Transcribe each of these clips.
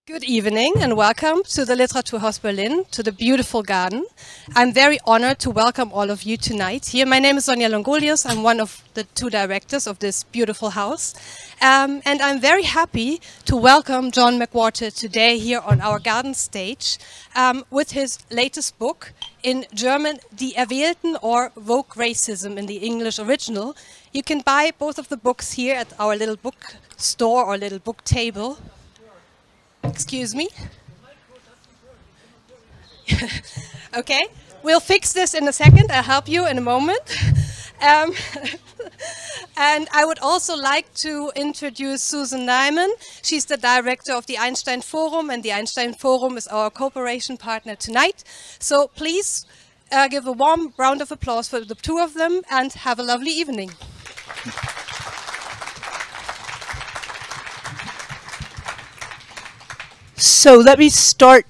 Good evening and welcome to the Literaturhaus Berlin, to the beautiful garden. I'm very honored to welcome all of you tonight here. My name is Sonja Longolius. I'm one of the two directors of this beautiful house. And I'm very happy to welcome John McWhorter today here on our garden stage with his latest book, in German, Die Erwählten, or Woke Racism in the English original. You can buy both of the books here at our little book store or little book table. Excuse me. Okay, we'll fix this in a second. I'll help you in a moment. And I would also like to introduce Susan Neiman. She's the director of the Einstein Forum, and the Einstein Forum is our cooperation partner tonight. So please give a warm round of applause for the two of them and have a lovely evening. So let me start.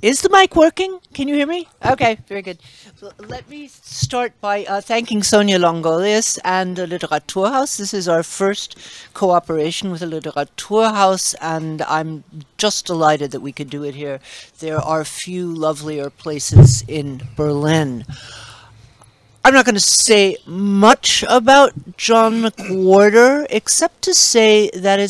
Is the mic working? Can you hear me? Okay, very good. So let me start by thanking Sonja Longolius and the Literaturhaus. This is our first cooperation with the Literaturhaus, and I'm just delighted that we could do it here. There are few lovelier places in Berlin. I'm not going to say much about John McWhorter, except to say that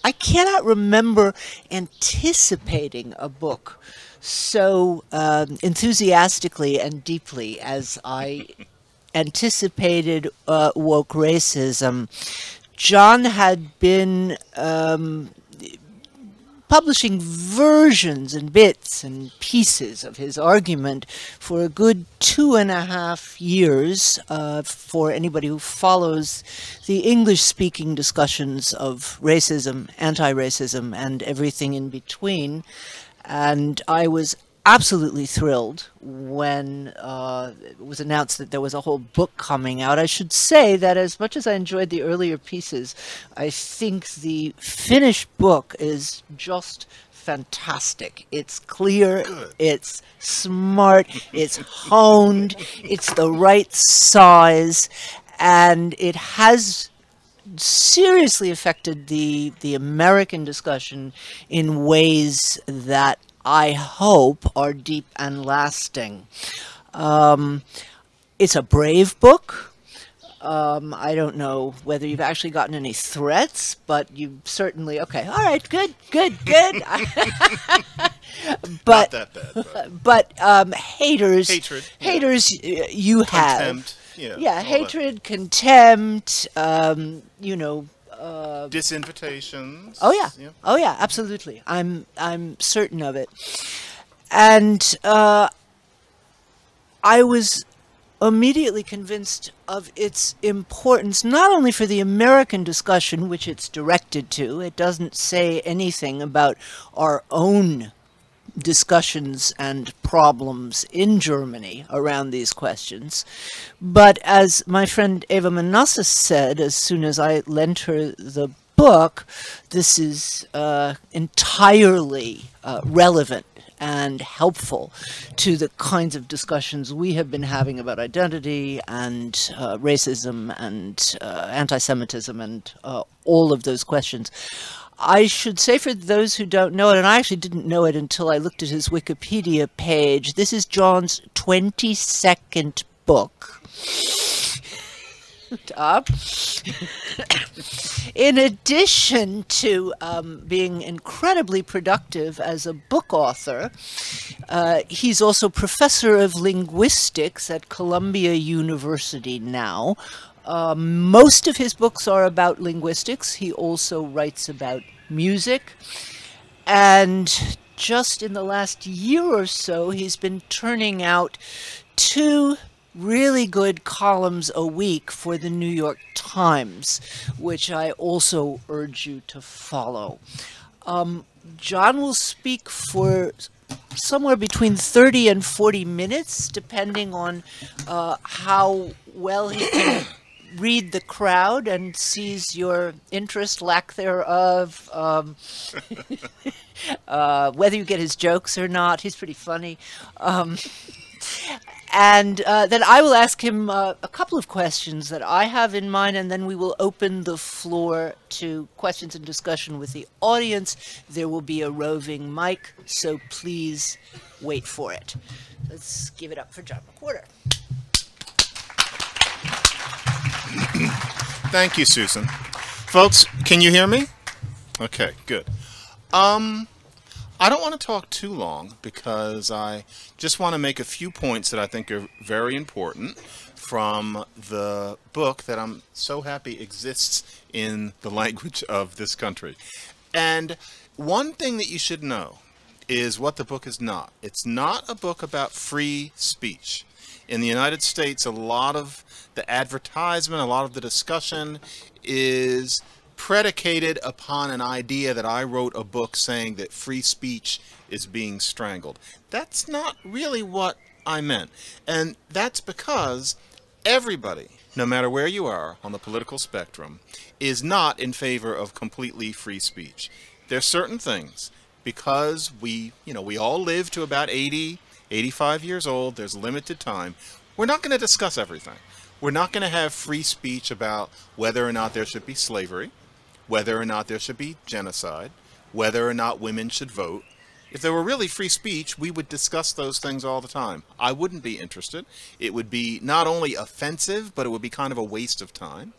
I cannot remember anticipating a book so enthusiastically and deeply as I anticipated woke racism. John had been publishing versions and bits and pieces of his argument for a good 2.5 years. For anybody who follows the English-speaking discussions of racism, anti-racism, and everything in between. And I was absolutely thrilled when it was announced that there was a whole book coming out. I should say that as much as I enjoyed the earlier pieces, I think the finished book is just fantastic. It's clear, it's smart, it's honed, it's the right size, and it has seriously affected the American discussion in ways that I hope are deep and lasting. It's a brave book. I don't know whether you've actually gotten any threats, but you certainly, okay, all right, good. But, not that bad. But haters, you have. Contempt, yeah, hatred, contempt, disinvitations. Oh yeah. Oh yeah, absolutely. I'm certain of it. And I was immediately convinced of its importance, not only for the American discussion, which it's directed to. It doesn't say anything about our own discussions and problems in Germany around these questions. But as my friend Eva Manassis said, as soon as I lent her the book, this is entirely relevant and helpful to the kinds of discussions we have been having about identity and racism and anti-Semitism and all of those questions. I should say, for those who don't know it, and I actually didn't know it until I looked at his Wikipedia page, this is John's 22nd book. In addition to being incredibly productive as a book author, he's also professor of linguistics at Columbia University now. Most of his books are about linguistics. He also writes about music. And just in the last year or so, he's been turning out 2 really good columns a week for the New York Times, which I also urge you to follow. John will speak for somewhere between 30 and 40 minutes, depending on how well he can read the crowd and sees your interest, lack thereof, whether you get his jokes or not. He's pretty funny. And then I will ask him a couple of questions that I have in mind, and then we will open the floor to questions and discussion with the audience. There will be a roving mic, so please wait for it. Let's give it up for John McWhorter. Thank you, Susan. Folks, can you hear me? Okay, good. I don't want to talk too long because I just want to make a few points that I think are very important from the book that I'm so happy exists in the language of this country. And one thing that you should know is what the book is not. It's not a book about free speech. In the United States, a lot of the advertisement, a lot of the discussion is predicated upon an idea that I wrote a book saying that free speech is being strangled. That's not really what I meant. And that's because everybody, no matter where you are on the political spectrum, is not in favor of completely free speech. There's certain things, because we all live to about 80, 85 years old, there's limited time, we're not going to discuss everything. We're not going to have free speech about whether or not there should be slavery, whether or not there should be genocide, whether or not women should vote. If there were really free speech, we would discuss those things all the time. I wouldn't be interested. It would be not only offensive, but it would be kind of a waste of time.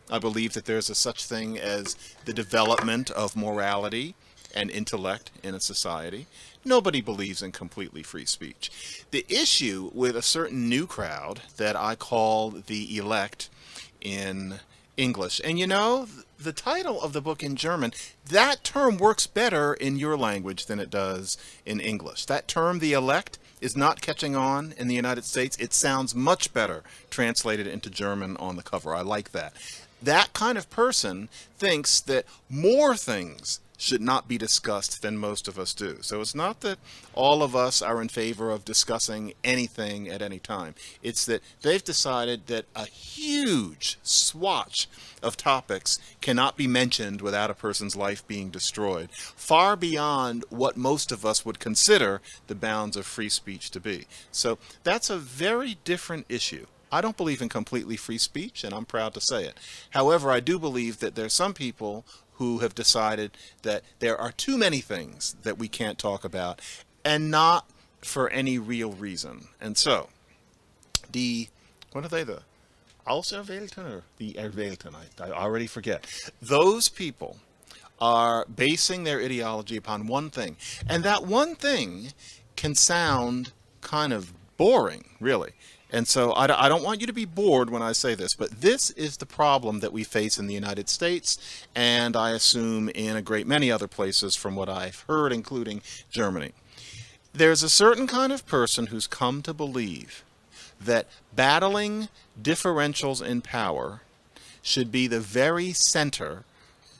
I believe that there's a such thing as the development of morality and intellect in a society. Nobody believes in completely free speech. The issue with a certain new crowd that I call the elect in English, and you know, the title of the book in German, that term works better in your language than it does in English. That term, the elect, is not catching on in the United States. It sounds much better translated into German on the cover. I like that. That kind of person thinks that more things should not be discussed than most of us do. So it's not that all of us are in favor of discussing anything at any time. It's that they've decided that a huge swatch of topics cannot be mentioned without a person's life being destroyed, far beyond what most of us would consider the bounds of free speech to be. So that's a very different issue. I don't believe in completely free speech, and I'm proud to say it. However, I do believe that there's some people who have decided that there are too many things that we can't talk about, and not for any real reason. And so, what are they, the Auserwählten or the Erwählten? I already forget. Those people are basing their ideology upon one thing, and that one thing can sound kind of boring, really. And so I don't want you to be bored when I say this, but this is the problem that we face in the United States, and I assume in a great many other places from what I've heard, including Germany. There's a certain kind of person who's come to believe that battling differentials in power should be the very center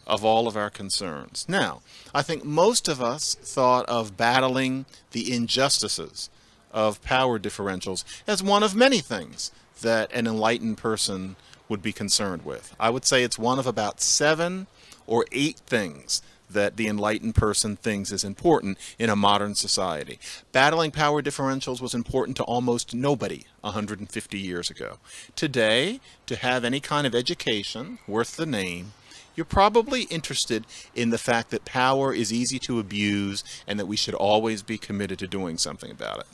of all of our concerns. Now, I think most of us thought of battling the injustices of power differentials as one of many things that an enlightened person would be concerned with. I would say it's one of about 7 or 8 things that the enlightened person thinks is important in a modern society. Battling power differentials was important to almost nobody 150 years ago. Today, to have any kind of education worth the name, you're probably interested in the fact that power is easy to abuse and that we should always be committed to doing something about it.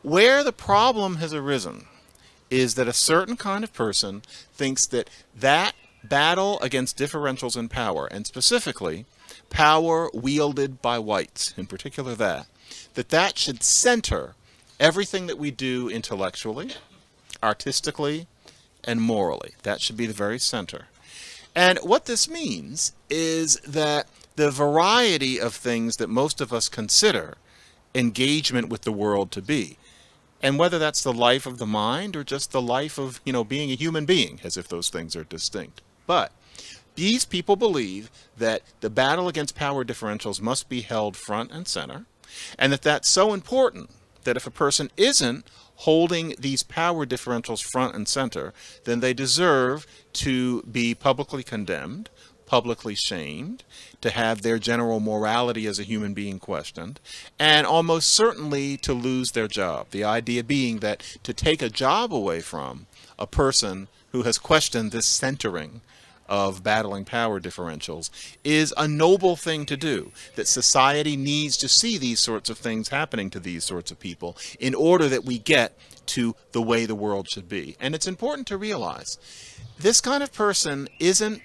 Where the problem has arisen is that a certain kind of person thinks that that battle against differentials in power, and specifically power wielded by whites, in particular that should center everything that we do intellectually, artistically, and morally. That should be the very center. And what this means is that the variety of things that most of us consider engagement with the world to be, and whether that's the life of the mind or just the life of, being a human being, as if those things are distinct. But these people believe that the battle against power differentials must be held front and center, and that that's so important that if a person isn't holding these power differentials front and center, then they deserve to be publicly condemned, publicly shamed, to have their general morality as a human being questioned, and almost certainly to lose their job. The idea being that to take a job away from a person who has questioned this centering of battling power differentials is a noble thing to do, that society needs to see these sorts of things happening to these sorts of people in order that we get to the way the world should be. And it's important to realize this kind of person isn't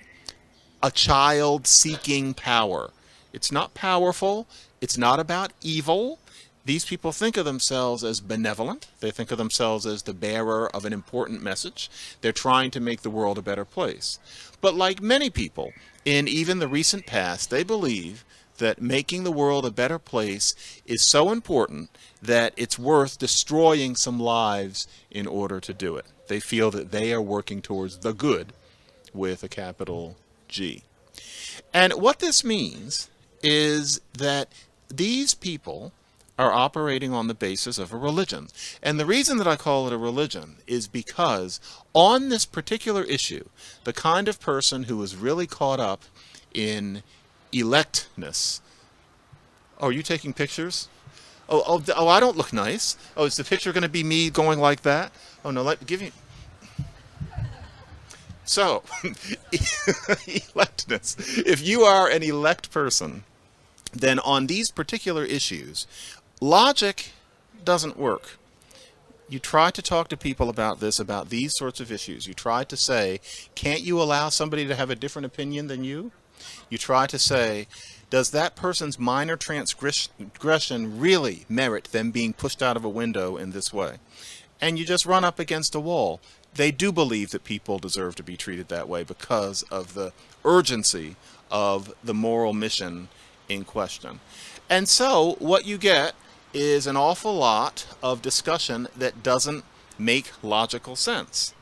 a child seeking power. It's not powerful. It's not about evil. These people think of themselves as benevolent. They think of themselves as the bearer of an important message. They're trying to make the world a better place. But like many people in even the recent past, they believe that making the world a better place is so important that it's worth destroying some lives in order to do it. They feel that they are working towards the good with a capital G. And what this means is that these people are operating on the basis of a religion. And the reason that I call it a religion is because on this particular issue, the kind of person who is really caught up in electness. Oh, are you taking pictures? Oh, I don't look nice. Oh, is the picture going to be me going like that? Oh, no, give me... So, electness. If you are an elect person, then on these particular issues, logic doesn't work. You try to talk to people about these sorts of issues. You try to say, can't you allow somebody to have a different opinion than you? You try to say, does that person's minor transgression really merit them being pushed out of a window in this way? And you just run up against a wall. They do believe that people deserve to be treated that way because of the urgency of the moral mission in question. And so what you get is an awful lot of discussion that doesn't make logical sense.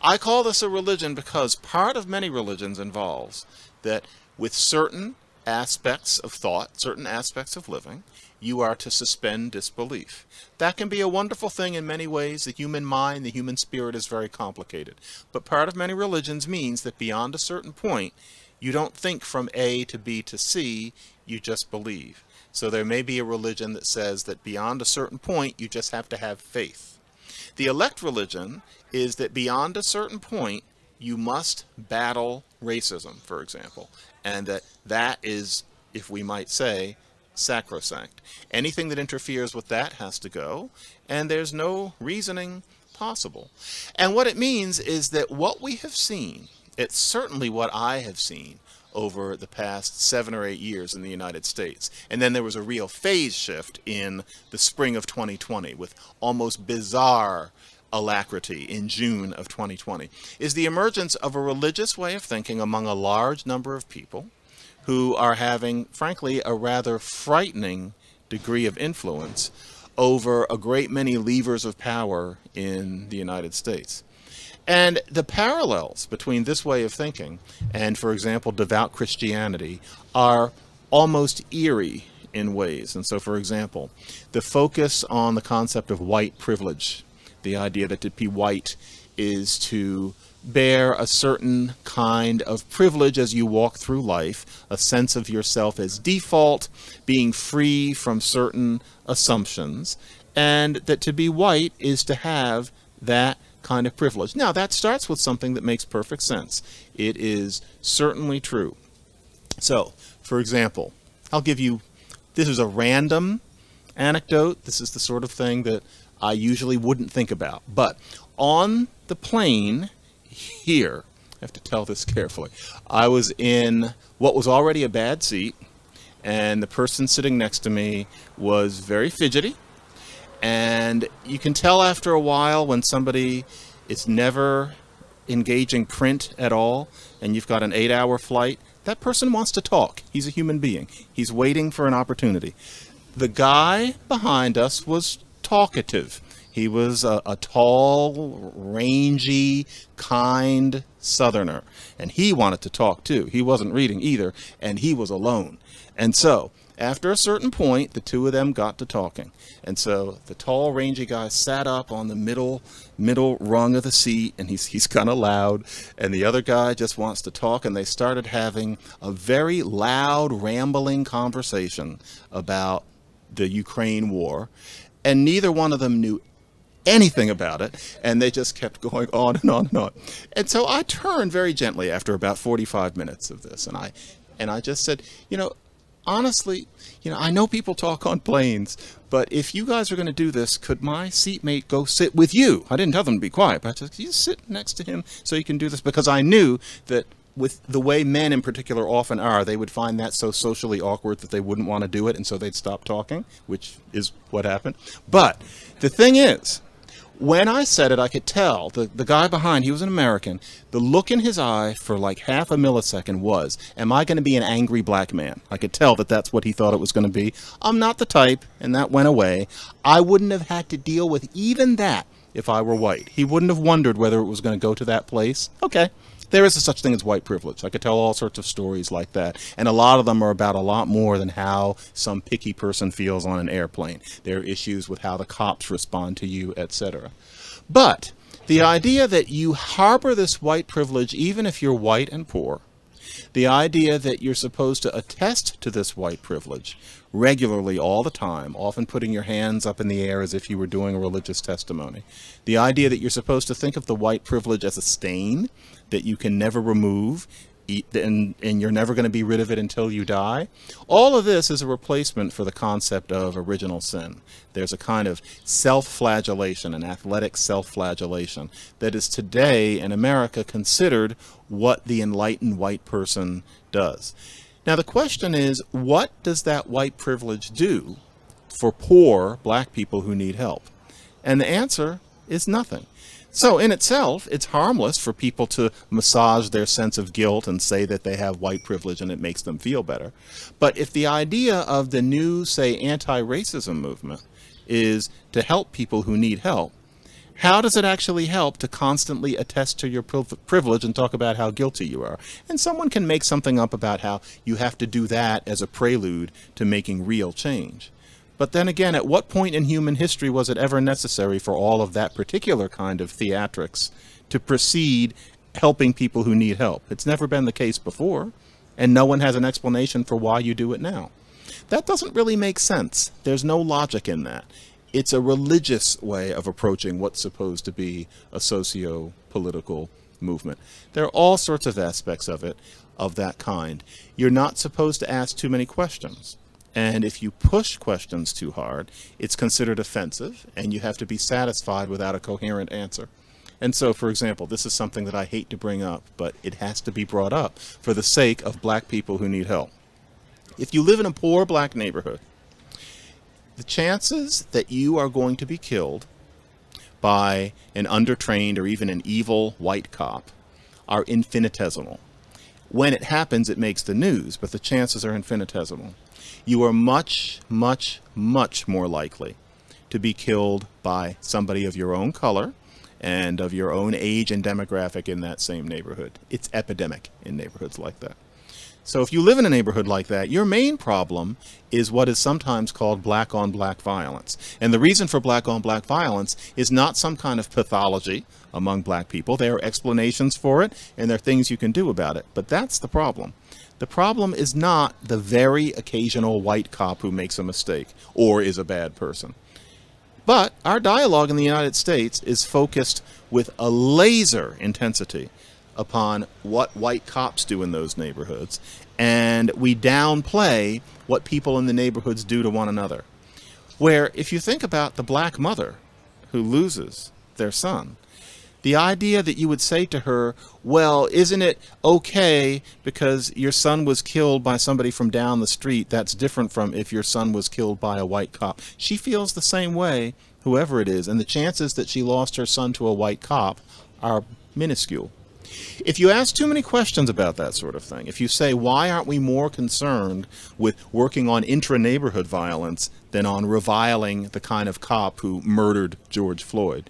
I call this a religion because part of many religions involves that with certain aspects of thought, certain aspects of living, you are to suspend disbelief. That can be a wonderful thing in many ways. The human mind, the human spirit is very complicated. But part of many religions means that beyond a certain point, you don't think from A to B to C, you just believe. So there may be a religion that says that beyond a certain point, you just have to have faith. The elect religion is that beyond a certain point, you must battle racism, for example, and that is, if we might say, sacrosanct. Anything that interferes with that has to go, and there's no reasoning possible. And what it means is that what we have seen, it's certainly what I have seen over the past 7 or 8 years in the United States. And then there was a real phase shift in the spring of 2020 with almost bizarre alacrity in June of 2020, is the emergence of a religious way of thinking among a large number of people who are having, frankly, a rather frightening degree of influence over a great many levers of power in the United States. And the parallels between this way of thinking and, for example, devout Christianity are almost eerie in ways. And so, for example, the focus on the concept of white privilege, the idea that to be white is to bear a certain kind of privilege as you walk through life, a sense of yourself as default, being free from certain assumptions, and that to be white is to have that kind of privilege. Now, that starts with something that makes perfect sense. It is certainly true. So, for example, I'll give you, this is a random anecdote. This is the sort of thing that I usually wouldn't think about. But on the plane here, I have to tell this carefully, I was in what was already a bad seat, and the person sitting next to me was very fidgety. And you can tell after a while when somebody is never engaging print at all, and you've got an 8-hour flight, that person wants to talk. He's a human being. He's waiting for an opportunity. The guy behind us was talkative. He was a tall, rangy, kind Southerner, and he wanted to talk too. He wasn't reading either, and he was alone. And so, after a certain point, the two of them got to talking. And so the tall, rangy guy sat up on the middle rung of the seat, and he's kind of loud, and the other guy just wants to talk, and they started having a very loud, rambling conversation about the Ukraine war, and neither one of them knew anything about it, and they just kept going on and on and on. And so I turned very gently after about 45 minutes of this, and I just said, honestly, I know people talk on planes, but if you guys are going to do this, could my seatmate go sit with you? I didn't tell them to be quiet, but I said, you sit next to him so you can do this, because I knew that with the way men in particular often are, they would find that so socially awkward that they wouldn't want to do it, and so they'd stop talking, which is what happened. But the thing is, when I said it, I could tell the guy behind, he was an American, the look in his eye for like half a millisecond was, am I going to be an angry black man? I could tell that that's what he thought it was going to be. I'm not the type, and that went away. I wouldn't have had to deal with even that if I were white. He wouldn't have wondered whether it was going to go to that place. Okay. There is a such thing as white privilege. I could tell all sorts of stories like that, and a lot of them are about a lot more than how some picky person feels on an airplane. There are issues with how the cops respond to you, etc. But the idea that you harbor this white privilege even if you're white and poor, the idea that you're supposed to attest to this white privilege regularly all the time, often putting your hands up in the air as if you were doing a religious testimony, the idea that you're supposed to think of the white privilege as a stain that you can never remove, and you're never going to be rid of it until you die. All of this is a replacement for the concept of original sin. There's a kind of self-flagellation, an athletic self-flagellation, that is today in America considered what the enlightened white person does. Now the question is, what does that white privilege do for poor black people who need help? And the answer is nothing. So in itself, it's harmless for people to massage their sense of guilt and say that they have white privilege and it makes them feel better. But if the idea of the new, say, anti-racism movement is to help people who need help, how does it actually help to constantly attest to your privilege and talk about how guilty you are? And someone can make something up about how you have to do that as a prelude to making real change. But then again, at what point in human history was it ever necessary for all of that particular kind of theatrics to precede helping people who need help? It's never been the case before, and no one has an explanation for why you do it now. That doesn't really make sense. There's no logic in that. It's a religious way of approaching what's supposed to be a socio-political movement. There are all sorts of aspects of it, of that kind. You're not supposed to ask too many questions. And if you push questions too hard, it's considered offensive, and you have to be satisfied without a coherent answer. And so, for example, this is something that I hate to bring up, but it has to be brought up for the sake of black people who need help. If you live in a poor black neighborhood, the chances that you are going to be killed by an undertrained or even an evil white cop are infinitesimal. When it happens, it makes the news, but the chances are infinitesimal. You are much, much, much more likely to be killed by somebody of your own color and of your own age and demographic in that same neighborhood. It's epidemic in neighborhoods like that. So if you live in a neighborhood like that, your main problem is what is sometimes called black-on-black violence. And the reason for black-on-black violence is not some kind of pathology among black people. There are explanations for it, and there are things you can do about it. But that's the problem. The problem is not the very occasional white cop who makes a mistake or is a bad person. But our dialogue in the United States is focused with a laser intensity upon what white cops do in those neighborhoods, and we downplay what people in the neighborhoods do to one another. Where if you think about the black mother who loses their son, the idea that you would say to her, well, isn't it okay because your son was killed by somebody from down the street? That's different from if your son was killed by a white cop. She feels the same way, whoever it is, and the chances that she lost her son to a white cop are minuscule. If you ask too many questions about that sort of thing, if you say, why aren't we more concerned with working on intra-neighborhood violence than on reviling the kind of cop who murdered George Floyd?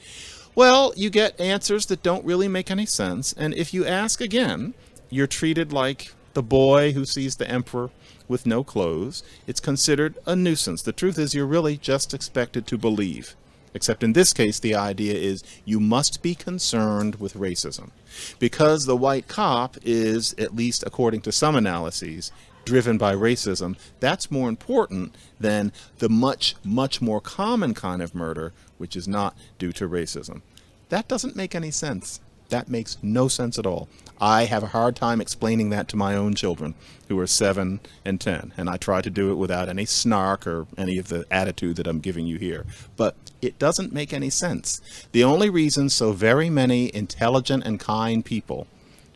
Well, you get answers that don't really make any sense. And if you ask again, you're treated like the boy who sees the emperor with no clothes. It's considered a nuisance. The truth is, you're really just expected to believe. Except in this case, the idea is you must be concerned with racism. Because the white cop is, at least according to some analyses, driven by racism, that's more important than the much, much more common kind of murder, which is not due to racism. That doesn't make any sense. That makes no sense at all. I have a hard time explaining that to my own children, who are 7 and 10, and I try to do it without any snark or any of the attitude that I'm giving you here. But it doesn't make any sense. The only reason so very many intelligent and kind people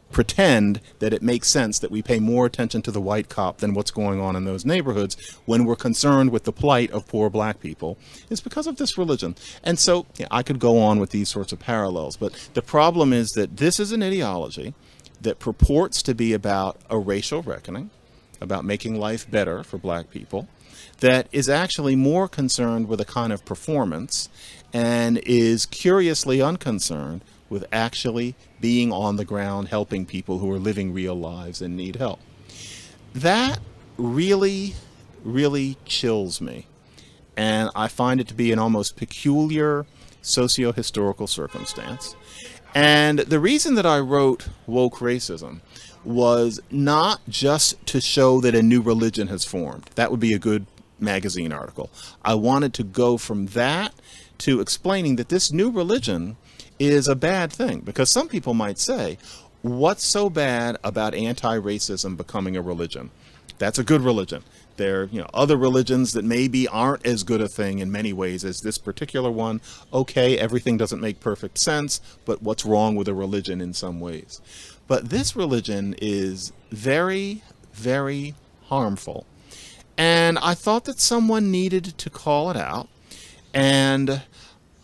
pretend that it makes sense that we pay more attention to the white cop than what's going on in those neighborhoods when we're concerned with the plight of poor black people is because of this religion. And so I could go on with these sorts of parallels, but the problem is that this is an ideology that purports to be about a racial reckoning, about making life better for black people, that is actually more concerned with a kind of performance and is curiously unconcerned with actually being on the ground helping people who are living real lives and need help. That really, really chills me. And I find it to be an almost peculiar socio-historical circumstance. And the reason that I wrote Woke Racism was not just to show that a new religion has formed. That would be a good magazine article. I wanted to go from that to explaining that this new religion is a bad thing, because some people might say, what's so bad about anti-racism becoming a religion? That's a good religion. There are, other religions that maybe aren't as good a thing in many ways as this particular one. Okay, everything doesn't make perfect sense, but what's wrong with a religion in some ways? But this religion is very, very harmful. And I thought that someone needed to call it out. And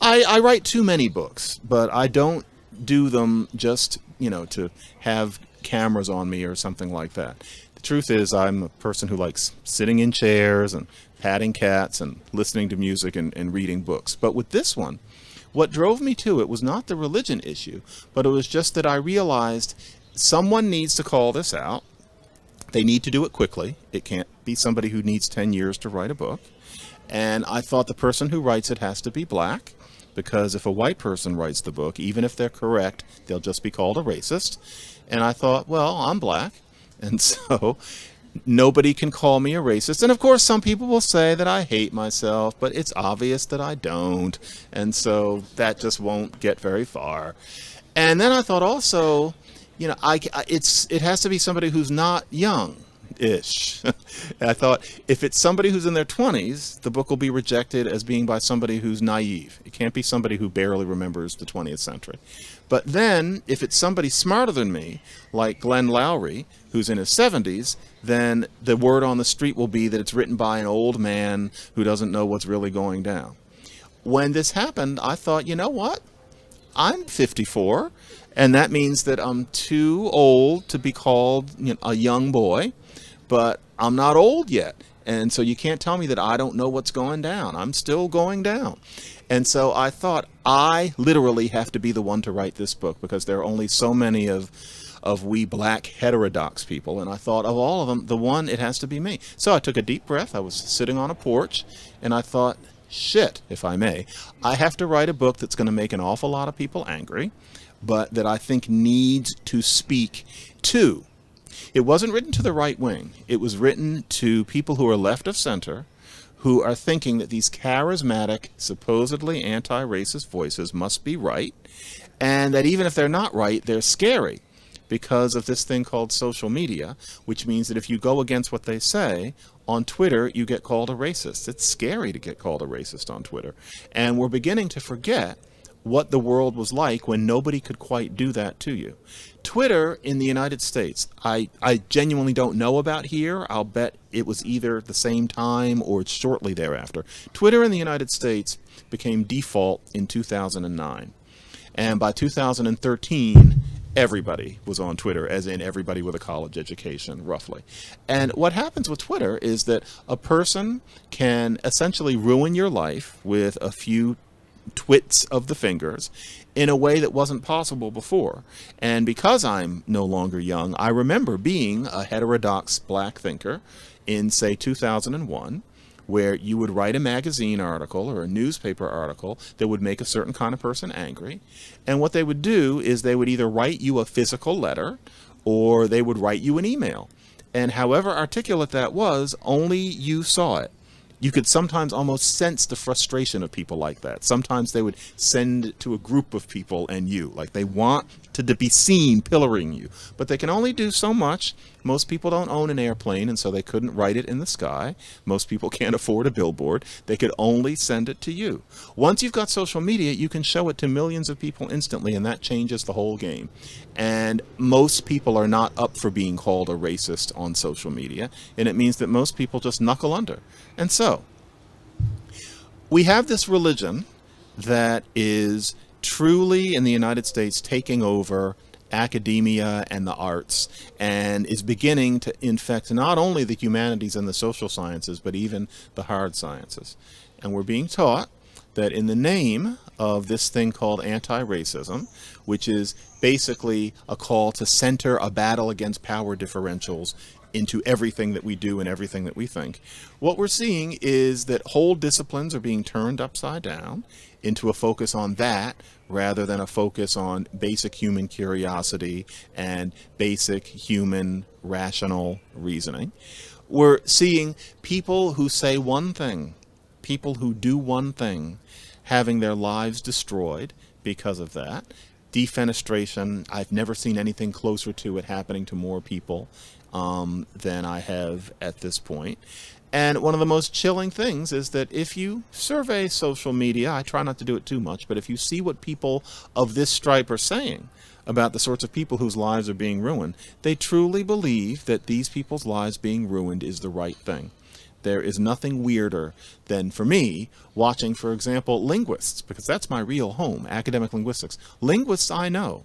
I write too many books, but I don't do them just, to have cameras on me or something like that. The truth is, I'm a person who likes sitting in chairs and patting cats and listening to music and reading books. But with this one, what drove me to it was not the religion issue, but it was just that I realized someone needs to call this out. They need to do it quickly. It can't be somebody who needs 10 years to write a book. And I thought the person who writes it has to be black, because if a white person writes the book, even if they're correct, they'll just be called a racist. And I thought, well, I'm black, and so nobody can call me a racist. And of course, some people will say that I hate myself, but it's obvious that I don't. And so that just won't get very far. And then I thought also, it has to be somebody who's not young-ish. And I thought, if it's somebody who's in their 20s, the book will be rejected as being by somebody who's naive. It can't be somebody who barely remembers the 20th century. But then, if it's somebody smarter than me, like Glenn Lowry, who's in his 70s, then the word on the street will be that it's written by an old man who doesn't know what's really going down. When this happened, I thought, you know what? I'm 54, and that means that I'm too old to be called a young boy, but I'm not old yet. And so you can't tell me that I don't know what's going down. I'm still going down. And so I thought I literally have to be the one to write this book, because there are only so many of we black heterodox people. And I thought of all of them, the one, it has to be me. So I took a deep breath. I was sitting on a porch, and I thought, shit, if I may, I have to write a book that's going to make an awful lot of people angry, but that I think needs to speak to. It wasn't written to the right wing. It was written to people who are left of center, who are thinking that these charismatic, supposedly anti-racist voices must be right, and that even if they're not right, they're scary because of this thing called social media, which means that if you go against what they say on Twitter, you get called a racist. It's scary to get called a racist on Twitter. And we're beginning to forget what the world was like when nobody could quite do that to you. Twitter in the United States, I genuinely don't know about here. I'll bet it was either the same time or it's shortly thereafter. Twitter in the United States became default in 2009. And by 2013, everybody was on Twitter, as in everybody with a college education, roughly. And what happens with Twitter is that a person can essentially ruin your life with a few twits of the fingers in a way that wasn't possible before. And because I'm no longer young, I remember being a heterodox black thinker in, say, 2001, where you would write a magazine article or a newspaper article that would make a certain kind of person angry. And what they would do is they would either write you a physical letter or they would write you an email. And however articulate that was, only you saw it. You could sometimes almost sense the frustration of people like that. Sometimes they would send it to a group of people and you, like they want to be seen pillaring you. But they can only do so much. Most people don't own an airplane, and so they couldn't write it in the sky. Most people can't afford a billboard. They could only send it to you. Once you've got social media, you can show it to millions of people instantly, and that changes the whole game. And most people are not up for being called a racist on social media, and it means that most people just knuckle under. And so, we have this religion that is truly in the United States taking over academia and the arts, and is beginning to infect not only the humanities and the social sciences, but even the hard sciences. And we're being taught that in the name of this thing called anti-racism, which is basically a call to center a battle against power differentials into everything that we do and everything that we think, what we're seeing is that whole disciplines are being turned upside down into a focus on that rather than a focus on basic human curiosity and basic human rational reasoning. We're seeing people who say one thing, people who do one thing, having their lives destroyed because of that. Defenestration, I've never seen anything closer to it happening to more people than I have at this point. And one of the most chilling things is that if you survey social media, I try not to do it too much, but if you see what people of this stripe are saying about the sorts of people whose lives are being ruined, they truly believe that these people's lives being ruined is the right thing. There is nothing weirder than, for me, watching, for example, linguists, because that's my real home, academic linguistics. Linguists I know,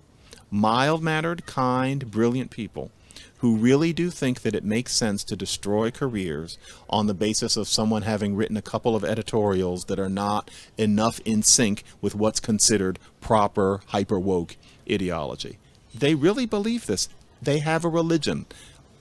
mild-mannered, kind, brilliant people, who really do think that it makes sense to destroy careers on the basis of someone having written a couple of editorials that are not enough in sync with what's considered proper hyper-woke ideology. They really believe this. They have a religion.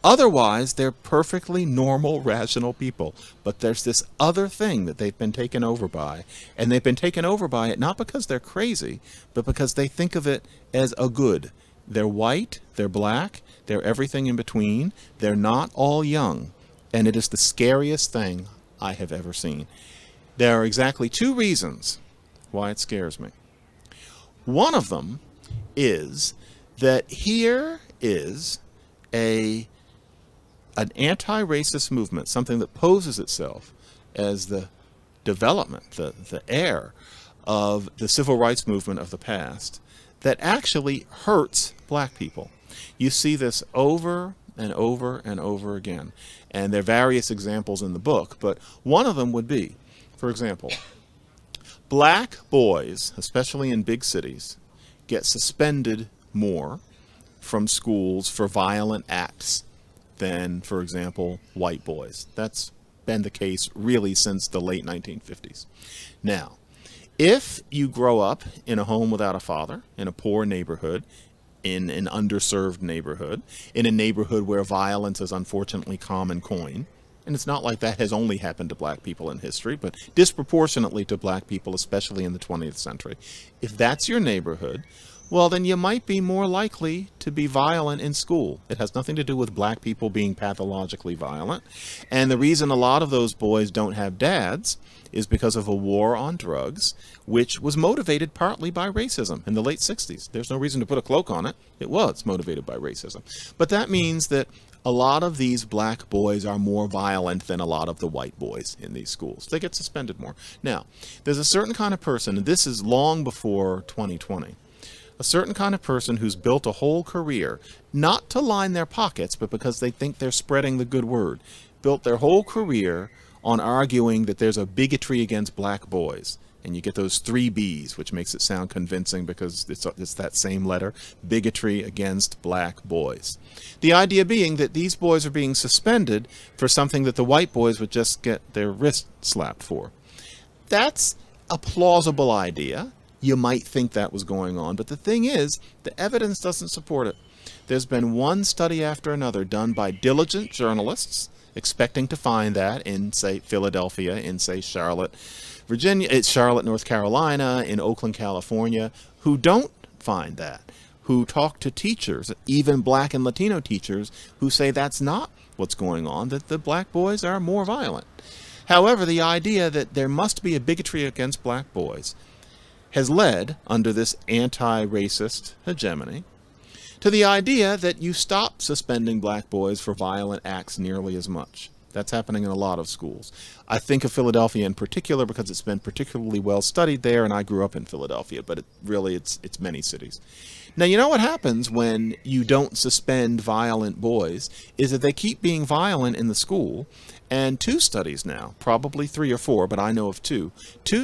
Otherwise, they're perfectly normal, rational people. But there's this other thing that they've been taken over by. And they've been taken over by it not because they're crazy, but because they think of it as a good. They're white, they're black, they're everything in between. They're not all young. And it is the scariest thing I have ever seen. There are exactly two reasons why it scares me. One of them is that here is an anti-racist movement, something that poses itself as the development, the heir of the civil rights movement of the past, that actually hurts black people. You see this over and over and over again. And there are various examples in the book, but one of them would be, for example, black boys, especially in big cities, get suspended more from schools for violent acts than, for example, white boys. That's been the case really since the late 1950s. Now, if you grow up in a home without a father, in a poor neighborhood, in an underserved neighborhood, in a neighborhood where violence is unfortunately common coin, and it's not like that has only happened to black people in history, but disproportionately to black people, especially in the 20th century. If that's your neighborhood, well, then you might be more likely to be violent in school. It has nothing to do with black people being pathologically violent. And the reason a lot of those boys don't have dads is because of a war on drugs, which was motivated partly by racism in the late 60s. There's no reason to put a cloak on it. It was motivated by racism. But that means that a lot of these black boys are more violent than a lot of the white boys in these schools. They get suspended more. Now, there's a certain kind of person, and this is long before 2020, a certain kind of person who's built a whole career, not to line their pockets, but because they think they're spreading the good word, built their whole career on arguing that there's a bigotry against black boys. And you get those 3 B's, which makes it sound convincing because it's that same letter, bigotry against black boys. The idea being that these boys are being suspended for something that the white boys would just get their wrist slapped for. That's a plausible idea. You might think that was going on, but the thing is, the evidence doesn't support it. There's been one study after another done by diligent journalists, expecting to find that in, say, Philadelphia, in, say, Charlotte, North Carolina, in Oakland, California, who don't find that, who talk to teachers, even black and Latino teachers, who say that's not what's going on, that the black boys are more violent. However, the idea that there must be a bigotry against black boys has led, under this anti-racist hegemony, to the idea that you stop suspending black boys for violent acts nearly as much. That's happening in a lot of schools. I think of Philadelphia in particular because it's been particularly well studied there, and I grew up in Philadelphia, but it's many cities. Now, you know what happens when you don't suspend violent boys is that they keep being violent in the school, and 2 studies now, probably 3 or 4, but I know of 2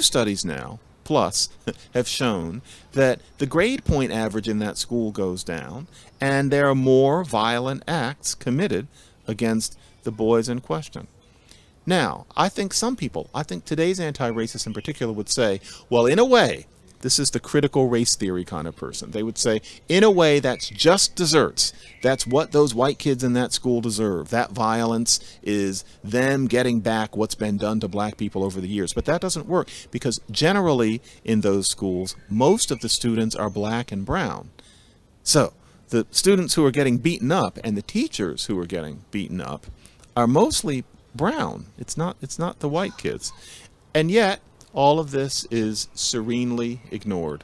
studies now, plus, have shown that the grade point average in that school goes down, and there are more violent acts committed against the boys in question. Now, I think today's anti-racists in particular would say, well, in a way, this is the critical race theory kind of person. They would say, in a way, that's just desserts. That's what those white kids in that school deserve. That violence is them getting back what's been done to black people over the years. But that doesn't work because generally in those schools, most of the students are black and brown. So the students who are getting beaten up and the teachers who are getting beaten up are mostly brown. It's not the white kids. And yet, all of this is serenely ignored.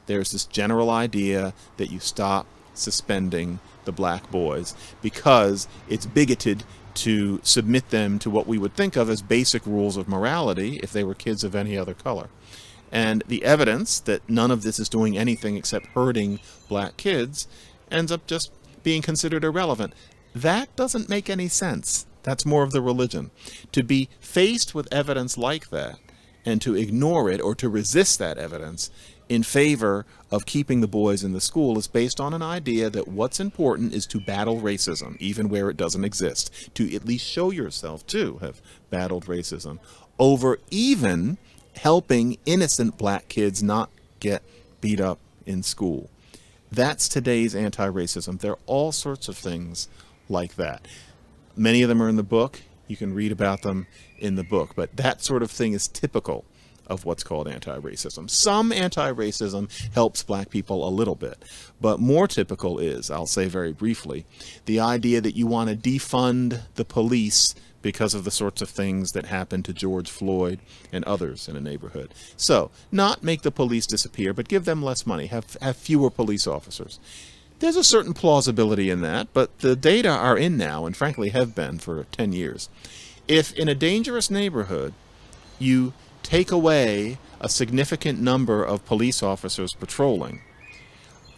There's this general idea that you stop suspending the black boys because it's bigoted to submit them to what we would think of as basic rules of morality if they were kids of any other color. And the evidence that none of this is doing anything except hurting black kids ends up just being considered irrelevant. That doesn't make any sense. That's more of the religion. To be faced with evidence like that and to ignore it or to resist that evidence in favor of keeping the boys in the school is based on an idea that what's important is to battle racism, even where it doesn't exist, to at least show yourself to have battled racism, over even helping innocent black kids not get beat up in school. That's today's anti-racism. There are all sorts of things like that. Many of them are in the book. You can read about them in the book, but that sort of thing is typical of what's called anti-racism. Some anti-racism helps black people a little bit, but more typical is, I'll say very briefly, the idea that you want to defund the police because of the sorts of things that happened to George Floyd and others in a neighborhood. So, not make the police disappear, but give them less money, have fewer police officers. There's a certain plausibility in that, but the data are in now, and frankly have been for 10 years. If in a dangerous neighborhood you take away a significant number of police officers patrolling,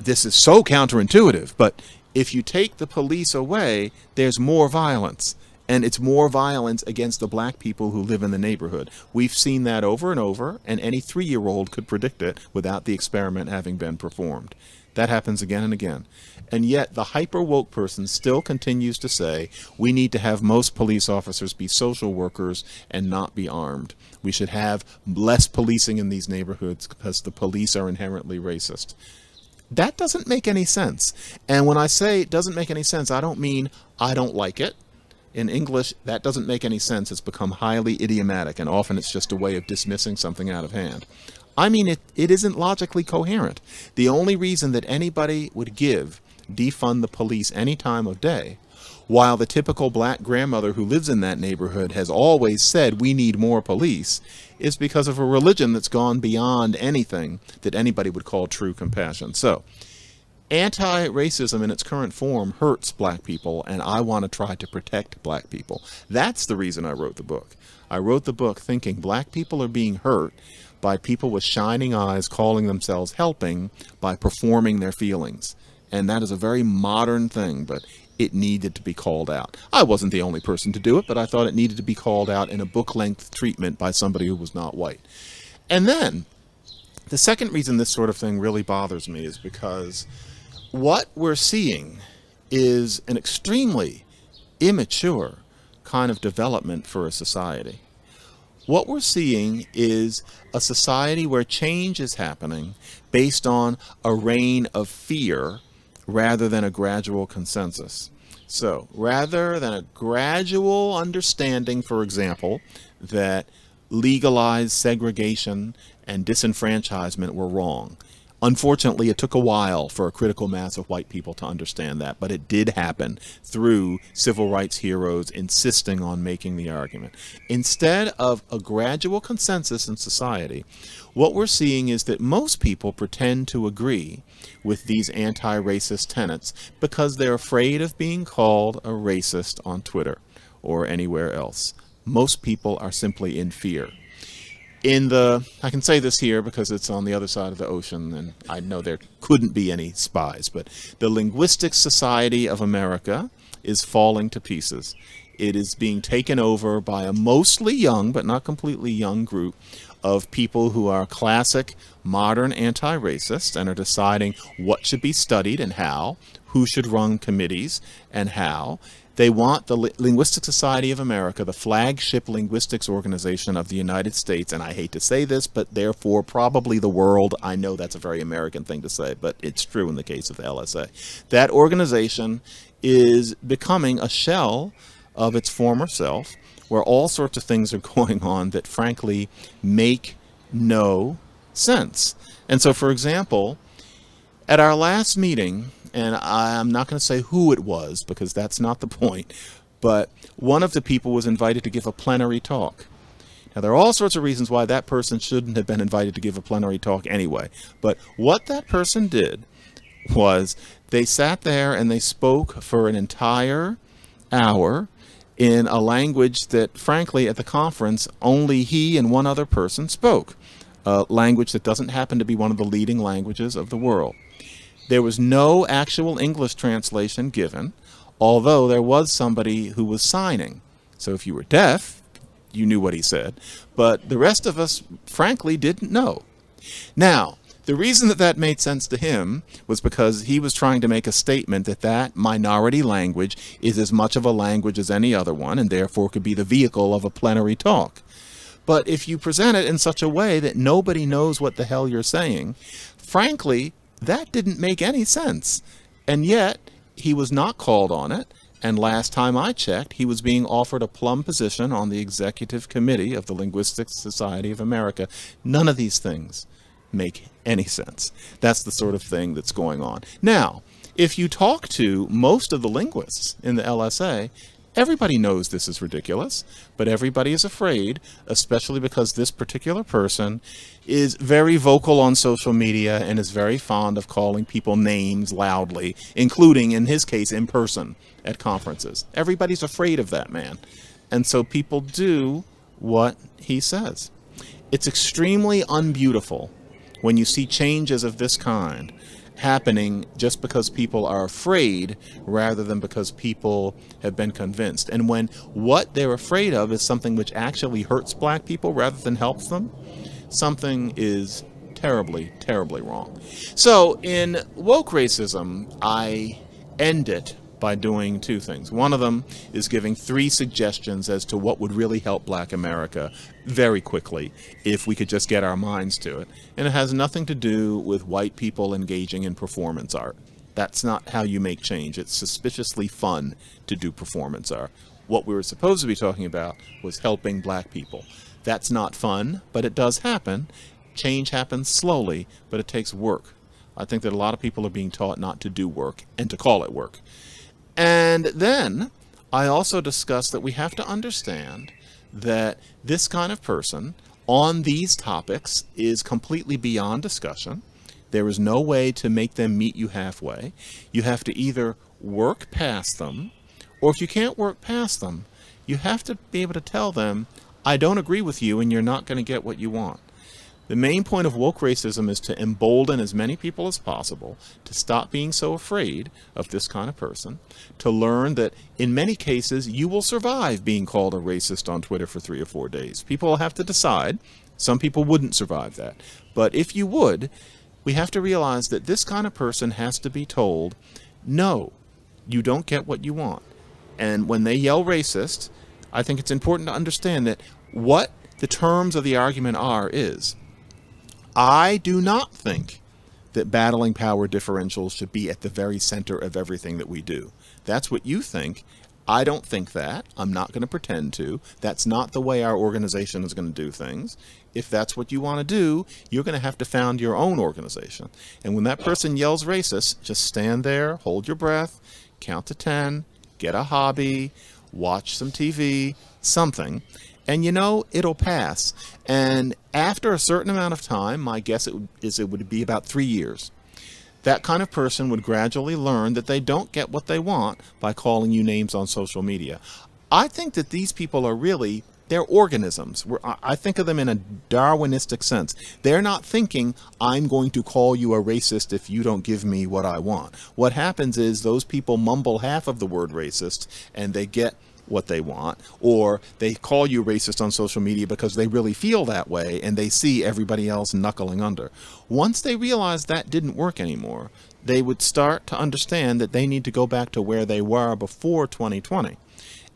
this is so counterintuitive, but if you take the police away, there's more violence. And it's more violence against the black people who live in the neighborhood. We've seen that over and over, and any 3-year-old could predict it without the experiment having been performed. That happens again and again. And yet the hyper-woke person still continues to say we need to have most police officers be social workers and not be armed. We should have less policing in these neighborhoods because the police are inherently racist. That doesn't make any sense. And when I say it doesn't make any sense, I don't mean I don't like it. In English, that doesn't make any sense. It's become highly idiomatic, and often it's just a way of dismissing something out of hand. I mean, it isn't logically coherent. The only reason that anybody would defund the police any time of day, while the typical black grandmother who lives in that neighborhood has always said we need more police, is because of a religion that's gone beyond anything that anybody would call true compassion. So, anti-racism in its current form hurts black people, and I want to try to protect black people. That's the reason I wrote the book. I wrote the book thinking black people are being hurt by people with shining eyes calling themselves helping by performing their feelings. And that is a very modern thing, but it needed to be called out. I wasn't the only person to do it, but I thought it needed to be called out in a book-length treatment by somebody who was not white. And then, the second reason this sort of thing really bothers me is because what we're seeing is an extremely immature kind of development for a society. What we're seeing is a society where change is happening based on a reign of fear rather than a gradual consensus. So, rather than a gradual understanding, for example, that legalized segregation and disenfranchisement were wrong. Unfortunately, it took a while for a critical mass of white people to understand that, but it did happen through civil rights heroes insisting on making the argument. Instead of a gradual consensus in society, what we're seeing is that most people pretend to agree with these anti-racist tenets because they're afraid of being called a racist on Twitter or anywhere else. Most people are simply in fear. I can say this here because it's on the other side of the ocean, and I know there couldn't be any spies, but the Linguistics Society of America is falling to pieces. It is being taken over by a mostly young, but not completely young group of people who are classic, modern anti-racists and are deciding what should be studied and how, who should run committees and how. They want the Linguistic Society of America, the flagship linguistics organization of the United States, and I hate to say this, but therefore probably the world. I know that's a very American thing to say, but it's true in the case of the LSA. That organization is becoming a shell of its former self, where all sorts of things are going on that frankly make no sense. And so, for example, at our last meeting, and I'm not going to say who it was because that's not the point, but one of the people was invited to give a plenary talk. Now, there are all sorts of reasons why that person shouldn't have been invited to give a plenary talk anyway, but what that person did was they sat there and they spoke for an entire hour in a language that, frankly, at the conference, only he and one other person spoke, a language that doesn't happen to be one of the leading languages of the world. There was no actual English translation given, although there was somebody who was signing. So if you were deaf, you knew what he said, but the rest of us, frankly, didn't know. Now, the reason that that made sense to him was because he was trying to make a statement that that minority language is as much of a language as any other one, and therefore could be the vehicle of a plenary talk. But if you present it in such a way that nobody knows what the hell you're saying, frankly, that didn't make any sense. And yet, he was not called on it, and last time I checked, he was being offered a plum position on the executive committee of the Linguistics Society of America. None of these things make any sense. That's the sort of thing that's going on. Now, if you talk to most of the linguists in the LSA, everybody knows this is ridiculous, but everybody is afraid, especially because this particular person is very vocal on social media and is very fond of calling people names loudly, including, in his case, in person at conferences. Everybody's afraid of that man. And so people do what he says. It's extremely unbeautiful when you see changes of this kind happening just because people are afraid rather than because people have been convinced. And when what they're afraid of is something which actually hurts black people rather than helps them, something is terribly, terribly wrong. So in woke racism, I end it by doing two things. One of them is giving 3 suggestions as to what would really help black America very quickly if we could just get our minds to it. And it has nothing to do with white people engaging in performance art. That's not how you make change. It's suspiciously fun to do performance art. What we were supposed to be talking about was helping black people. That's not fun, but it does happen. Change happens slowly, but it takes work. I think that a lot of people are being taught not to do work and to call it work. And then I also discussed that we have to understand that this kind of person on these topics is completely beyond discussion. There is no way to make them meet you halfway. You have to either work past them, or if you can't work past them, you have to be able to tell them, I don't agree with you and you're not going to get what you want. The main point of woke racism is to embolden as many people as possible to stop being so afraid of this kind of person, to learn that in many cases you will survive being called a racist on Twitter for 3 or 4 days. People will have to decide Some people wouldn't survive that. But if you would, we have to realize that this kind of person has to be told, no, you don't get what you want. And when they yell racist, I think it's important to understand that what the terms of the argument are is, I do not think that battling power differentials should be at the very center of everything that we do. That's what you think. I don't think that. I'm not going to pretend to. That's not the way our organization is going to do things. If that's what you want to do, you're going to have to found your own organization. And when that person yells racist, just stand there, hold your breath, count to 10, get a hobby, watch some TV, something, and you know, it'll pass. And after a certain amount of time, my guess is it would be about 3 years, that kind of person would gradually learn that they don't get what they want by calling you names on social media. I think that these people are really, they're organisms. I think of them in a Darwinistic sense. They're not thinking, I'm going to call you a racist if you don't give me what I want. What happens is those people mumble half of the word racist and they get what they want, or they call you racist on social media because they really feel that way and they see everybody else knuckling under. Once they realize that didn't work anymore, they would start to understand that they need to go back to where they were before 2020.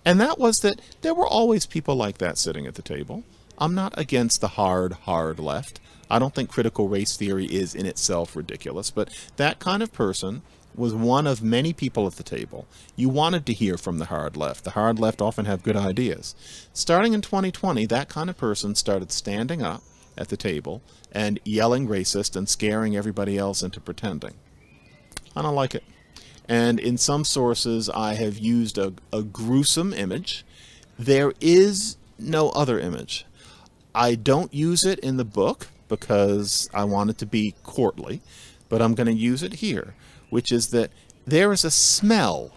And that was that there were always people like that sitting at the table. I'm not against the hard left. I don't think critical race theory is in itself ridiculous, but that kind of person was one of many people at the table. You wanted to hear from the hard left. The hard left often have good ideas. Starting in 2020, that kind of person started standing up at the table and yelling racist and scaring everybody else into pretending. I don't like it. And in some sources, I have used a gruesome image. There is no other image. I don't use it in the book because I want it to be courtly, but I'm going to use it here, which is that there is a smell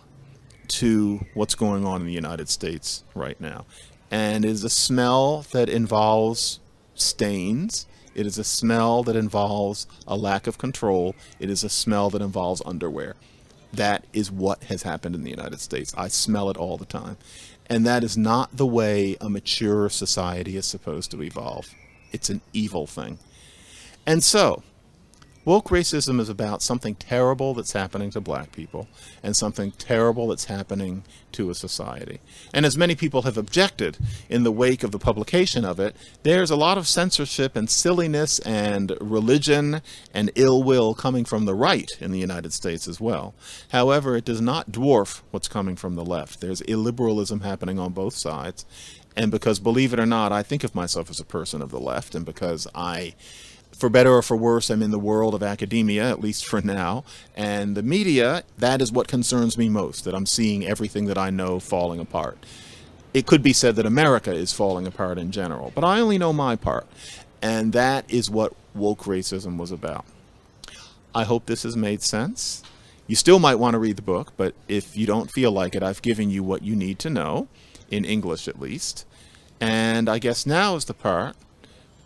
to what's going on in the United States right now. And it is a smell that involves stains. It is a smell that involves a lack of control. It is a smell that involves underwear. That is what has happened in the United States. I smell it all the time. And that is not the way a mature society is supposed to evolve. It's an evil thing. And so, woke racism is about something terrible that's happening to black people and something terrible that's happening to a society. And as many people have objected in the wake of the publication of it, there's a lot of censorship and silliness and religion and ill will coming from the right in the United States as well. However, it does not dwarf what's coming from the left. There's illiberalism happening on both sides. And because, believe it or not, I think of myself as a person of the left, and because I, for better or for worse, I'm in the world of academia, at least for now, and the media, that is what concerns me most, that I'm seeing everything that I know falling apart. It could be said that America is falling apart in general, but I only know my part, and that is what woke racism was about. I hope this has made sense. You still might want to read the book, but if you don't feel like it, I've given you what you need to know, in English at least, and I guess now is the part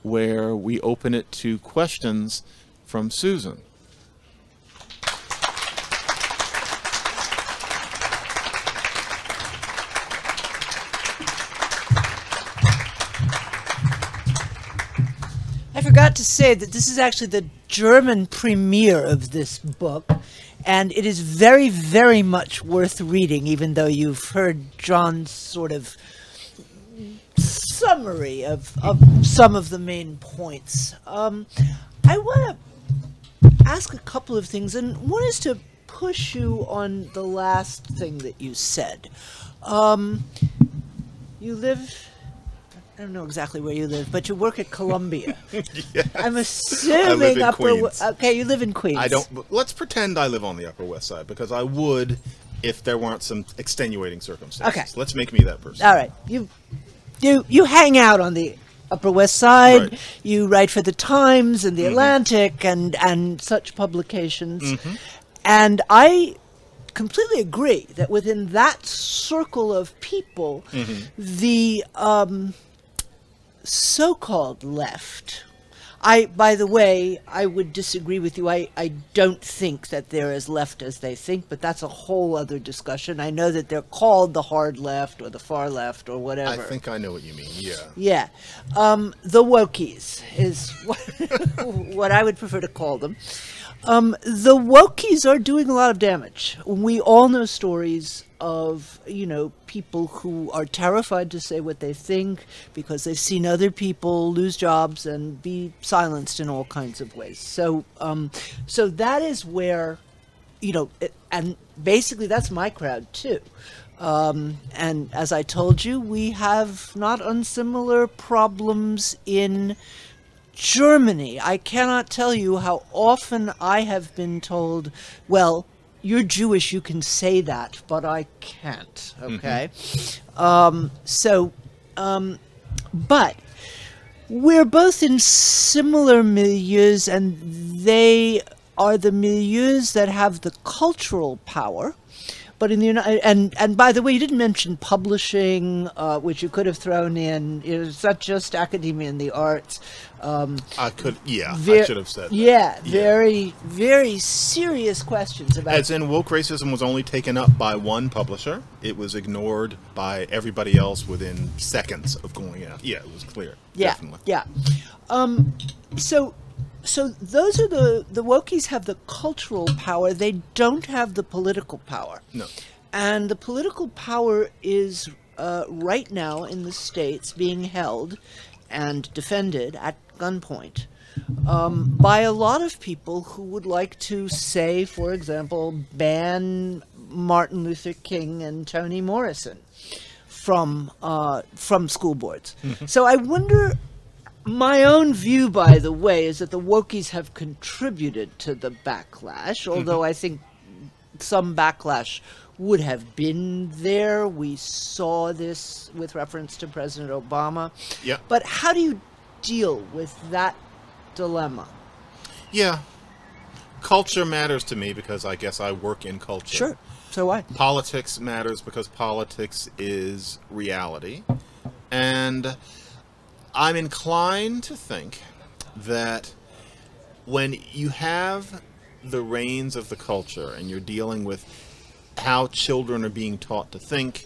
where we open it to questions from Susan. I forgot to say that this is actually the German premiere of this book, and it is very, very much worth reading, even though you've heard John's sort of summary of some of the main points. I want to ask a couple of things, and one is to push you on the last thing that you said. You live, I don't know exactly where you live, but you work at Columbia. Yes. I'm assuming I live in Queens. Okay, you live in Queens. I don't. Let's pretend I live on the Upper West Side, because I would if there weren't some extenuating circumstances. Okay. Let's make me that person. All right. You hang out on the Upper West Side. Right. You write for the Times and the Atlantic and such publications. And I completely agree that within that circle of people, the so-called left, By the way, I would disagree with you. I don't think that they're as left as they think, but that's a whole other discussion. I know that they're called the hard left or the far left or whatever. I think I know what you mean, yeah. Yeah. The wokies is what I would prefer to call them. The wokies are doing a lot of damage. We all know stories of, people who are terrified to say what they think because they've seen other people lose jobs and be silenced in all kinds of ways. So that is where, and basically that's my crowd too. And as I told you, we have not unsimilar problems in Germany. I cannot tell you how often I have been told, well, you're Jewish, you can say that, but I can't, okay? But we're both in similar milieus, and they are the milieus that have the cultural power. But in the and by the way, you didn't mention publishing, which you could have thrown in. It's not just academia and the arts. I should have said that. Yeah, very, very serious questions about. As in, woke racism was only taken up by one publisher. It was ignored by everybody else within seconds of going out. Yeah, it was clear. Yeah, definitely. Yeah. So those are the wokies have the cultural power. They don't have the political power. No. And the political power is right now in the States being held and defended at gunpoint by a lot of people who would like to say, for example, ban Martin Luther King and Toni Morrison from school boards. So I wonder. My own view, by the way, is that the wokies have contributed to the backlash, although I think some backlash would have been there. We saw this with reference to President Obama. Yeah. But how do you deal with that dilemma? Yeah. Culture matters to me because I guess I work in culture. Sure. So what? Politics matters because politics is reality. And I'm inclined to think that when you have the reins of the culture and you're dealing with how children are being taught to think,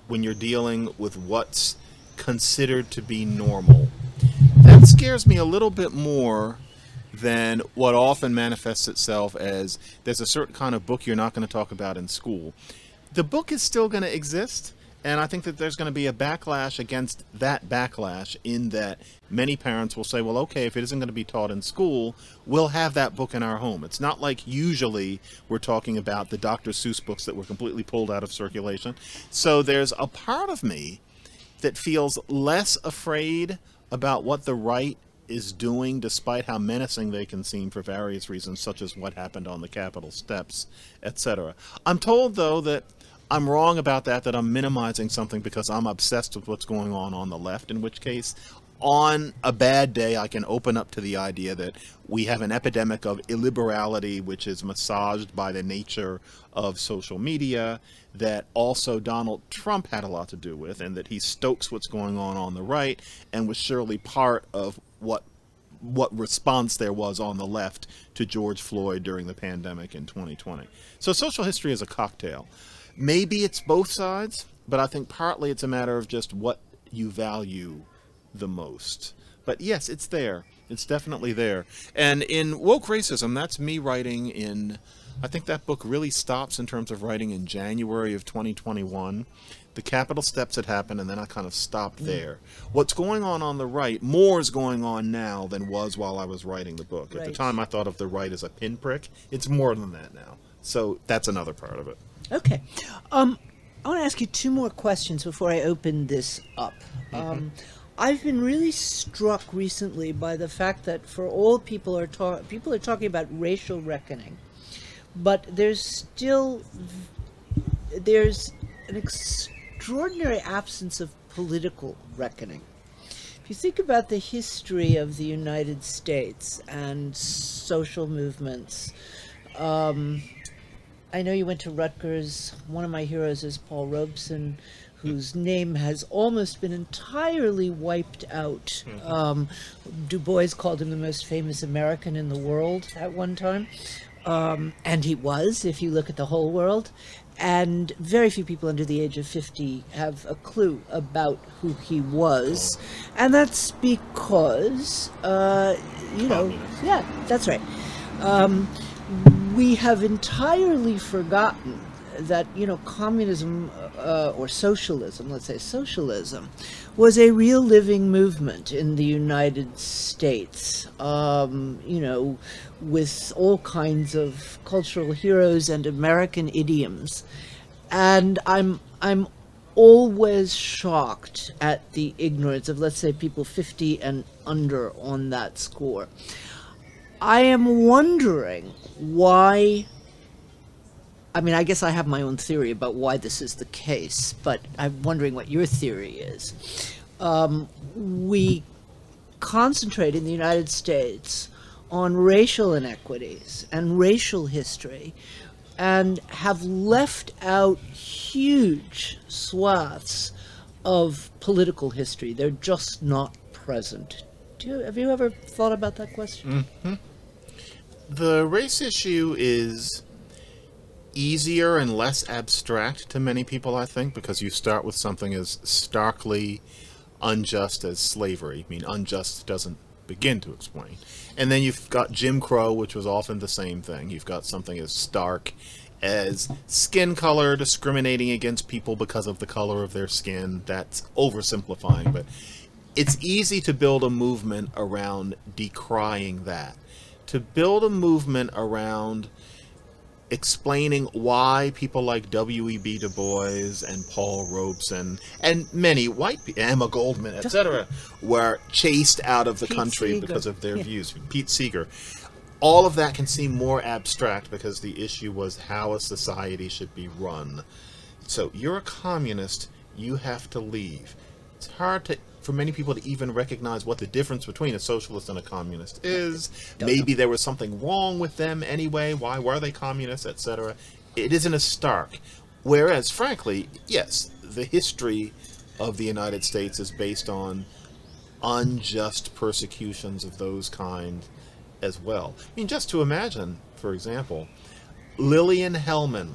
when you're dealing with what's considered to be normal, that scares me a little bit more than what often manifests itself as there's a certain kind of book you're not going to talk about in school. The book is still going to exist. And I think that there's going to be a backlash against that backlash in that many parents will say, well, okay, if it isn't going to be taught in school, we'll have that book in our home. It's not like usually we're talking about the Dr. Seuss books that were completely pulled out of circulation. So there's a part of me that feels less afraid about what the right is doing, despite how menacing they can seem for various reasons, such as what happened on the Capitol steps, etc. I'm told, though, that I'm wrong about that I'm minimizing something because I'm obsessed with what's going on the left, in which case, on a bad day, I can open up to the idea that we have an epidemic of illiberality, which is massaged by the nature of social media, that also Donald Trump had a lot to do with, and that he stokes what's going on the right, and was surely part of what response there was on the left to George Floyd during the pandemic in 2020. So social history is a cocktail. Maybe it's both sides, but I think partly it's a matter of just what you value the most. But yes, it's there. It's definitely there. And in woke racism, that's me writing in, I think that book really stops in terms of writing in January of 2021. The Capitol steps had happened, and then I kind of stopped there. What's going on the right, more is going on now than was while I was writing the book. At the time, I thought of the right as a pinprick. It's more than that now. So that's another part of it. Okay. I want to ask you two more questions before I open this up. I've been really struck recently by the fact that for all people are talking about racial reckoning, but there's an extraordinary absence of political reckoning. If you think about the history of the United States and social movements, I know you went to Rutgers. One of my heroes is Paul Robeson, whose name has almost been entirely wiped out. Du Bois called him the most famous American in the world at one time. And he was, if you look at the whole world. And very few people under the age of 50 have a clue about who he was. And that's because, yeah, that's right. We have entirely forgotten that, communism or socialism, let's say socialism, was a real living movement in the United States, with all kinds of cultural heroes and American idioms. And I'm always shocked at the ignorance of, let's say, people 50 and under on that score. I am wondering why. I mean, I guess I have my own theory about why this is the case, but I'm wondering what your theory is. We concentrate in the United States on racial inequities and racial history and have left out huge swaths of political history. They're just not present. Have you ever thought about that question? Mm-hmm. The race issue is easier and less abstract to many people, I think, because you start with something as starkly unjust as slavery. I mean, unjust doesn't begin to explain. And then you've got Jim Crow, which was often the same thing. You've got something as stark as skin color, discriminating against people because of the color of their skin. That's oversimplifying, but it's easy to build a movement around decrying that. To build a movement around explaining why people like W.E.B. Du Bois and Paul Robeson and many white people, Emma Goldman, etc., were chased out of the country because of their views. Pete Seeger. All of that can seem more abstract because the issue was how a society should be run. So you're a communist, you have to leave. It's hard for many people to even recognize what the difference between a socialist and a communist is. Maybe there was something wrong with them anyway. Why were they communists, etc.? It isn't as stark. Whereas, frankly, yes, the history of the United States is based on unjust persecutions of those kind as well. I mean, just to imagine, for example, Lillian Hellman,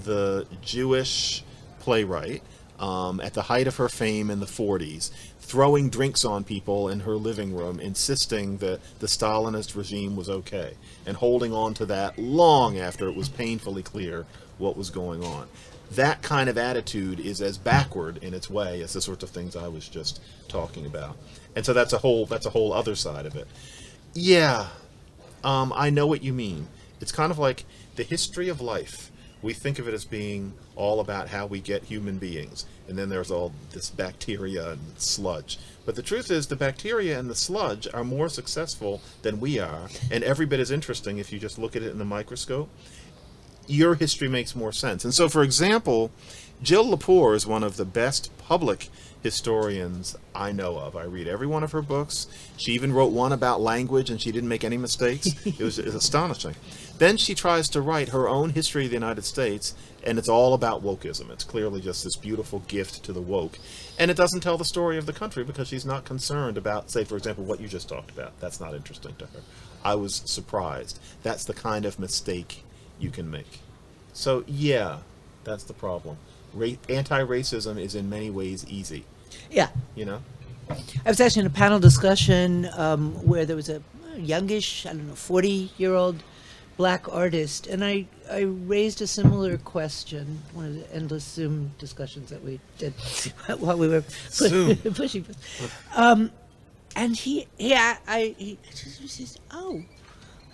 the Jewish playwright, at the height of her fame in the 40s, throwing drinks on people in her living room, insisting that the Stalinist regime was okay, and holding on to that long after it was painfully clear what was going on. That kind of attitude is as backward in its way as the sorts of things I was just talking about. And so that's a whole other side of it. Yeah, I know what you mean. It's kind of like the history of life. We think of it as being all about how we get human beings, and then there's all this bacteria and sludge. But the truth is the bacteria and the sludge are more successful than we are, and every bit as interesting if you just look at it in the microscope. Your history makes more sense. And so, for example, Jill Lepore is one of the best public historians I know of. I read every one of her books. She even wrote one about language, and she didn't make any mistakes. It was astonishing. Then she tries to write her own history of the United States, and it's all about wokeism. It's clearly just this beautiful gift to the woke. And it doesn't tell the story of the country because she's not concerned about, say, for example, what you just talked about. That's not interesting to her. I was surprised. That's the kind of mistake you can make. So, yeah, that's the problem. Anti-racism is in many ways easy. Yeah. You know? I was actually in a panel discussion where there was a youngish, 40-year-old black artist, and I raised a similar question, one of the endless Zoom discussions that we did while we were pushing. And he says, "Oh,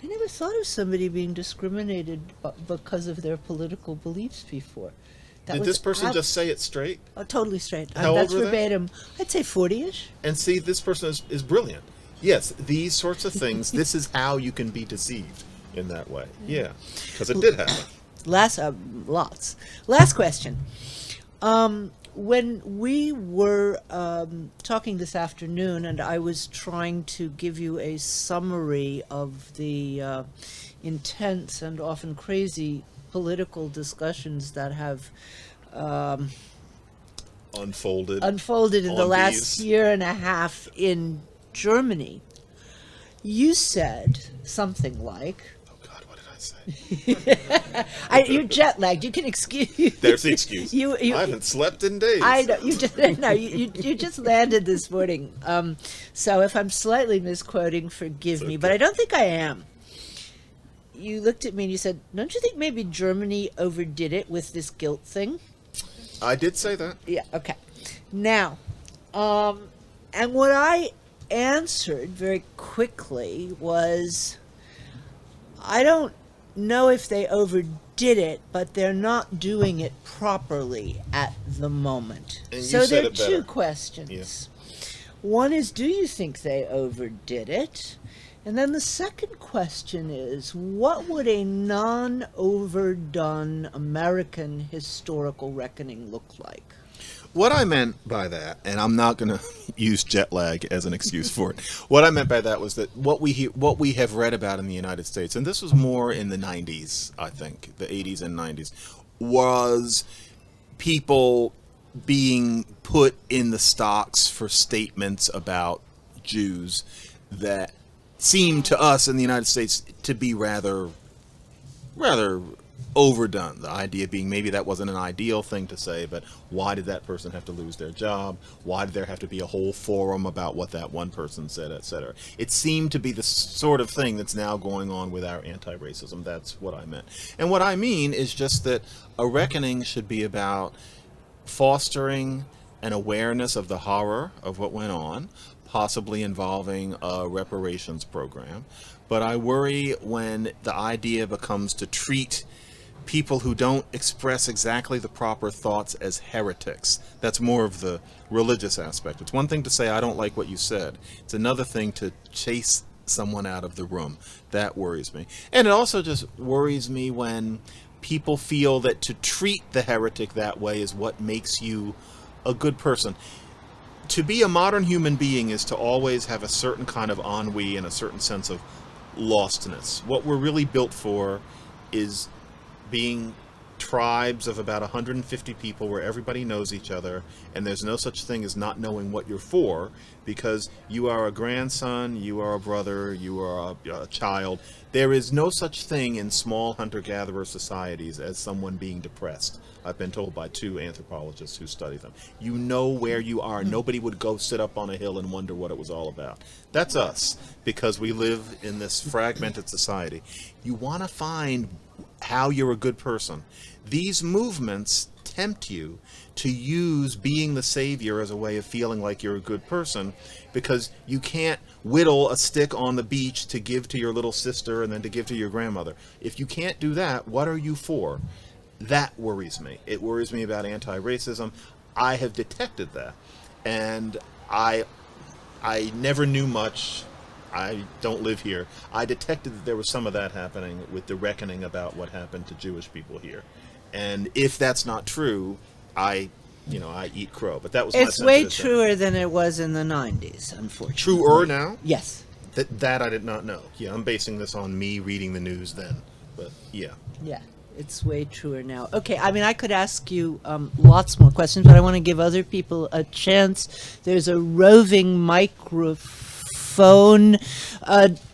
I never thought of somebody being discriminated because of their political beliefs before." Did this person just say it straight? Oh, totally straight. How That's old were verbatim. I'd say 40-ish. And see, this person is brilliant. Yes, these sorts of things, this is how you can be deceived in that way. Yeah, because it did happen. Lots. Last question. When we were talking this afternoon, and I was trying to give you a summary of the intense and often crazy political discussions that have unfolded in the on last these. year and a half in Germany, you said something like, Oh God, what did I say? you're jet lagged. You can excuse. There's the excuse. You, I haven't slept in days. I know you just no. You just landed this morning. So if I'm slightly misquoting, forgive me, but I don't think I am. You looked at me and you said, "Don't you think maybe Germany overdid it with this guilt thing?" I did say that. Yeah. Okay. Now, and what I answered very quickly was, I don't know if they overdid it, but they're not doing it properly at the moment. And you So said there are it better. two questions. One is, do you think they overdid it? And then the second question is, what would a non-overdone American historical reckoning look like? What I meant by that, and I'm not going to use jet lag as an excuse for it. What I meant by that was that what we have read about in the United States, and this was more in the 90s, I think, the 80s and 90s, was people being put in the stocks for statements about Jews that seemed to us in the United States to be rather overdone. The idea being maybe that wasn't an ideal thing to say, but why did that person have to lose their job? Why did there have to be a whole forum about what that one person said, etc.? It seemed to be the sort of thing that's now going on with our anti-racism. That's what I meant. And what I mean is just that a reckoning should be about fostering an awareness of the horror of what went on, possibly involving a reparations program. But I worry when the idea becomes to treat people who don't express exactly the proper thoughts as heretics. That's more of the religious aspect. It's one thing to say, I don't like what you said. It's another thing to chase someone out of the room. That worries me. And it also just worries me when people feel that to treat the heretic that way is what makes you a good person. To be a modern human being is to always have a certain kind of ennui and a certain sense of lostness. What we're really built for is being tribes of about 150 people where everybody knows each other, and there's no such thing as not knowing what you're for, because you are a grandson, you are a brother, you are a child. There is no such thing in small hunter-gatherer societies as someone being depressed. I've been told by 2 anthropologists who study them. You know where you are. Nobody would go sit up on a hill and wonder what it was all about. That's us, because we live in this fragmented society. You want to find how you're a good person. These movements tempt you to use being the savior as a way of feeling like you're a good person, because you can't whittle a stick on the beach to give to your little sister and then to give to your grandmother. If you can't do that, what are you for? That worries me. It worries me about anti-racism. I have detected that, and I never knew much. I don't live here. I detected that there was some of that happening with the reckoning about what happened to Jewish people here. And if that's not true, I eat crow. But that was It's my way sense of truer than it was in the 90s, unfortunately. Truer now? Yes. That I did not know. Yeah, I'm basing this on me reading the news then. But yeah. Yeah, it's way truer now. Okay, I mean, I could ask you lots more questions, but I want to give other people a chance. There's a roving microphone.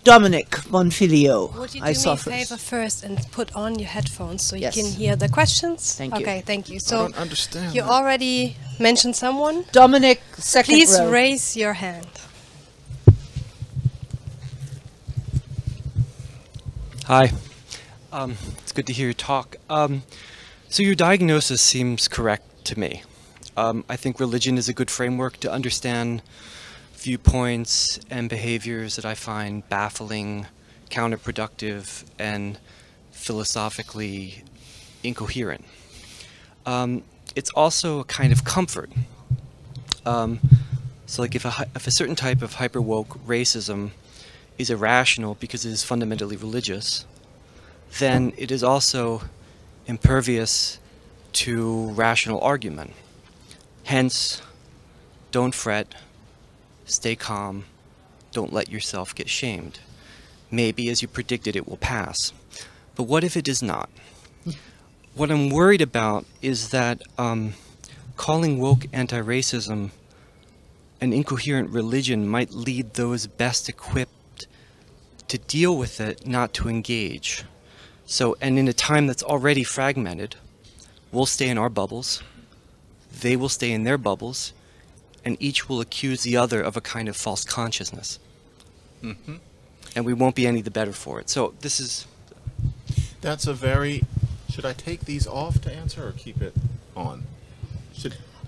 Dominic Bonfilio. Would you I do saw me a first. favor first and put on your headphones so Yes. you can hear the questions? Thank you. Okay, thank you. I So don't understand you that. already mentioned someone. Dominic, second Please row. raise your hand. Hi. It's good to hear you talk. So your diagnosis seems correct to me. I think religion is a good framework to understand viewpoints and behaviors that I find baffling, counterproductive, and philosophically incoherent. It's also a kind of comfort. So like if a certain type of hyper-woke racism is irrational because it is fundamentally religious, then it is also impervious to rational argument. Hence, don't fret, stay calm, don't let yourself get shamed. Maybe, as you predicted, it will pass. But what if it does not? What I'm worried about is that calling woke anti-racism an incoherent religion might lead those best equipped to deal with it not to engage. So, and in a time that's already fragmented, we'll stay in our bubbles, they will stay in their bubbles, and each will accuse the other of a kind of false consciousness. Mm-hmm. And we won't be any the better for it. So this is... That's a very... Should I take these off to answer or keep it on?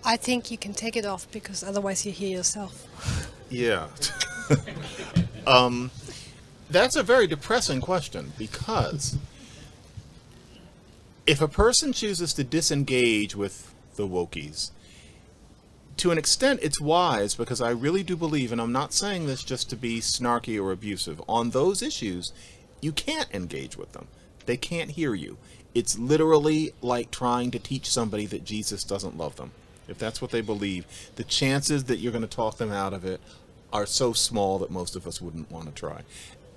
I think you can take it off because otherwise you hear yourself. Yeah. That's a very depressing question, because if a person chooses to disengage with the wokies, to an extent it's wise, because I really do believe, and I'm not saying this just to be snarky or abusive, on those issues you can't engage with them. They can't hear you. It's literally like trying to teach somebody that Jesus doesn't love them. If that's what they believe, the chances that you're going to talk them out of it are so small that most of us wouldn't want to try.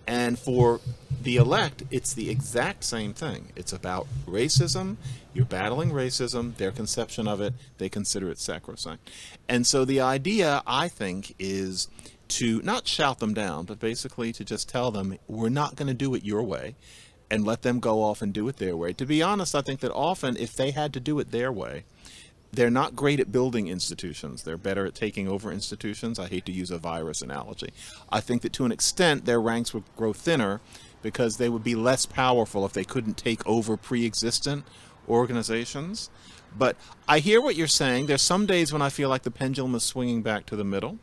And for the elect, it's the exact same thing. It's about racism. You're battling racism, their conception of it, they consider it sacrosanct. And so the idea, I think, is to not shout them down, but basically to just tell them, we're not going to do it your way, and let them go off and do it their way. To be honest, I think that often, if they had to do it their way, they're not great at building institutions. They're better at taking over institutions. I hate to use a virus analogy. I think that to an extent their ranks would grow thinner because they would be less powerful if they couldn't take over pre-existent organizations. But I hear what you're saying. There's some days when I feel like the pendulum is swinging back to the middle.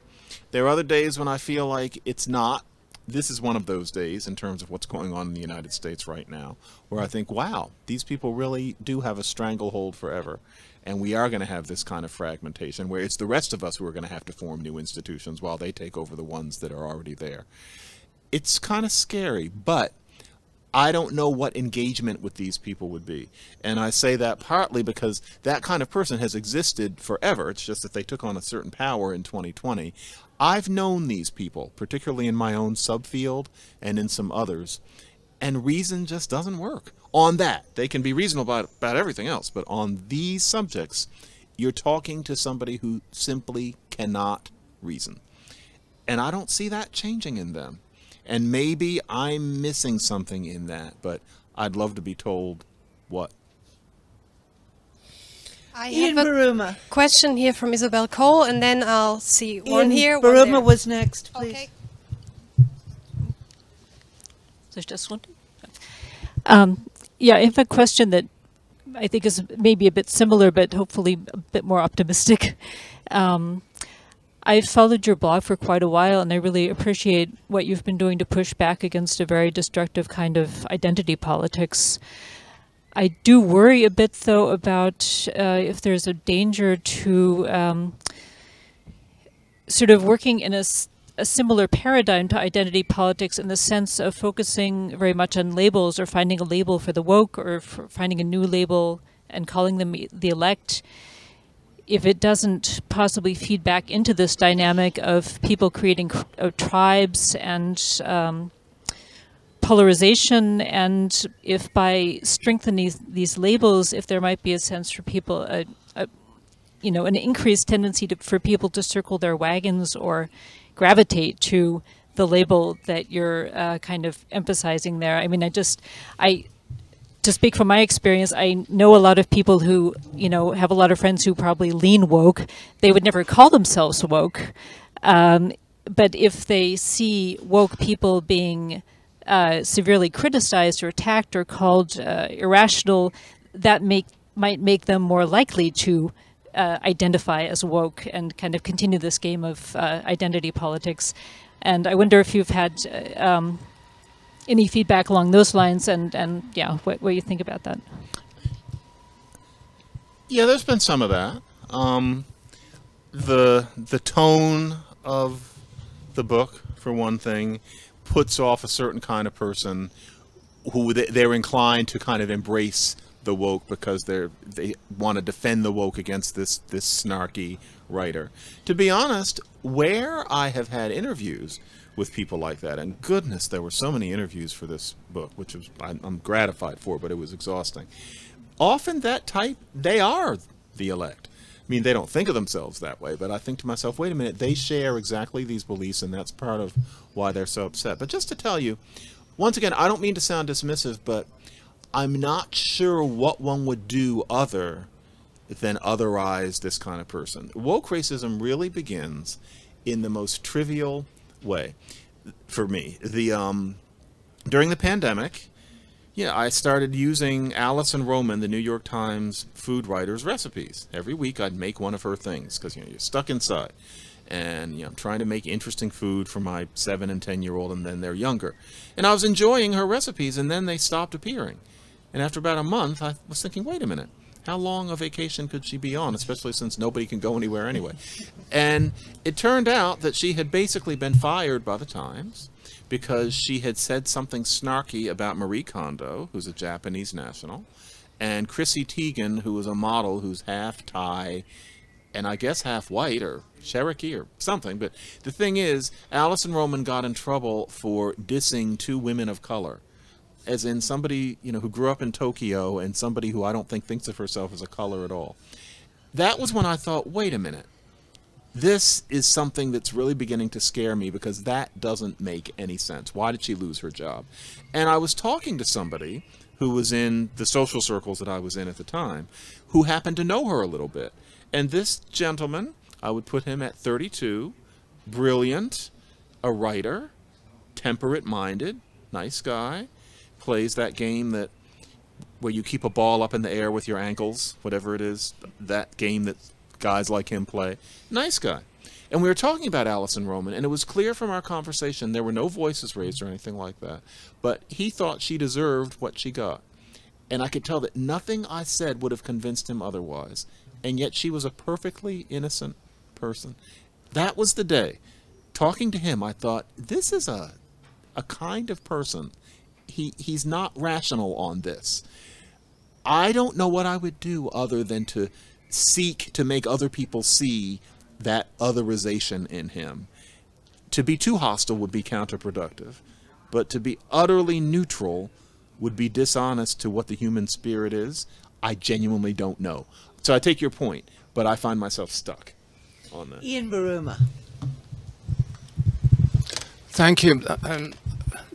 There are other days when I feel like it's not. This is one of those days in terms of what's going on in the United States right now, where I think, wow, these people really do have a stranglehold forever. And we are going to have this kind of fragmentation where it's the rest of us who are going to have to form new institutions while they take over the ones that are already there. It's kind of scary, but I don't know what engagement with these people would be. And I say that partly because that kind of person has existed forever. It's just that they took on a certain power in 2020. I've known these people, particularly in my own subfield and in some others, and reason just doesn't work. On that, they can be reasonable about everything else, but on these subjects, you're talking to somebody who simply cannot reason. And I don't see that changing in them. And maybe I'm missing something in that, but I'd love to be told what. I Ian have a Baruma. question here from Isabel Cole, and then I'll see one Ian here, one Baruma there. was next, please. Okay. There's just one. Yeah, I have a question that I think is maybe a bit similar, but hopefully a bit more optimistic. I've followed your blog for quite a while, and I really appreciate what you've been doing to push back against a very destructive kind of identity politics. I do worry a bit, though, about if there's a danger to sort of working in a similar paradigm to identity politics in the sense of focusing very much on labels, or finding a label for the woke, or for finding a new label and calling them the elect, if it doesn't possibly feed back into this dynamic of people creating tribes and polarization, and if by strengthening these labels, if there might be a sense for people, you know, an increased tendency for people to circle their wagons or gravitate to the label that you're kind of emphasizing there. I mean, to speak from my experience, I know a lot of people who, you know, have a lot of friends who probably lean woke. They would never call themselves woke. But if they see woke people being severely criticized or attacked or called irrational, that might make them more likely to identify as woke and kind of continue this game of identity politics. And I wonder if you've had any feedback along those lines, and yeah, what you think about that. Yeah, there's been some of that. The tone of the book, for one thing, puts off a certain kind of person who they're inclined to kind of embrace the woke because they want to defend the woke against this snarky writer. To be honest, where I have had interviews with people like that, and goodness, there were so many interviews for this book, which I'm gratified for, but it was exhausting. Often that type, they are the elect. mean, they don't think of themselves that way, but I think to myself, wait a minute, they share exactly these beliefs, and that's part of why they're so upset. But just to tell you, once again, I don't mean to sound dismissive, but I'm not sure what one would do other than otherize this kind of person. Woke racism really begins in the most trivial way for me. During the pandemic, I started using Alison Roman, the New York Times food writer's recipes. Every week I'd make one of her things because you're stuck inside. And I'm trying to make interesting food for my 7 and 10-year-old, and then they're younger. And I was enjoying her recipes, and then they stopped appearing. And after about a month, I was thinking, wait a minute, how long a vacation could she be on, especially since nobody can go anywhere anyway? And it turned out that she had basically been fired by the Times because she had said something snarky about Marie Kondo, who's a Japanese national, and Chrissy Teigen, who was a model who's half Thai and I guess half white or Cherokee or something. But the thing is, Alison Roman got in trouble for dissing 2 women of color, as in somebody who grew up in Tokyo and somebody who I don't think thinks of herself as a color at all. That was when I thought, wait a minute, this is something that's really beginning to scare me, because that doesn't make any sense. Why did she lose her job? And I was talking to somebody who was in the social circles that I was in at the time, who happened to know her a little bit. And this gentleman, I would put him at 32, brilliant, a writer, temperate-minded, nice guy, plays that game where you keep a ball up in the air with your ankles, whatever it is, that game that guys like him play. Nice guy. And we were talking about Alison Roman, and it was clear from our conversation, there were no voices raised or anything like that, but he thought she deserved what she got. And I could tell that nothing I said would have convinced him otherwise. And yet she was a perfectly innocent person. That was the day. Talking to him, I thought, this is a kind of person. He's not rational on this. I don't know what I would do other than to seek to make other people see that otherization in him. To be too hostile would be counterproductive, but to be utterly neutral would be dishonest to what the human spirit is. I genuinely don't know. So I take your point, but I find myself stuck on that. Ian Baruma. Thank you.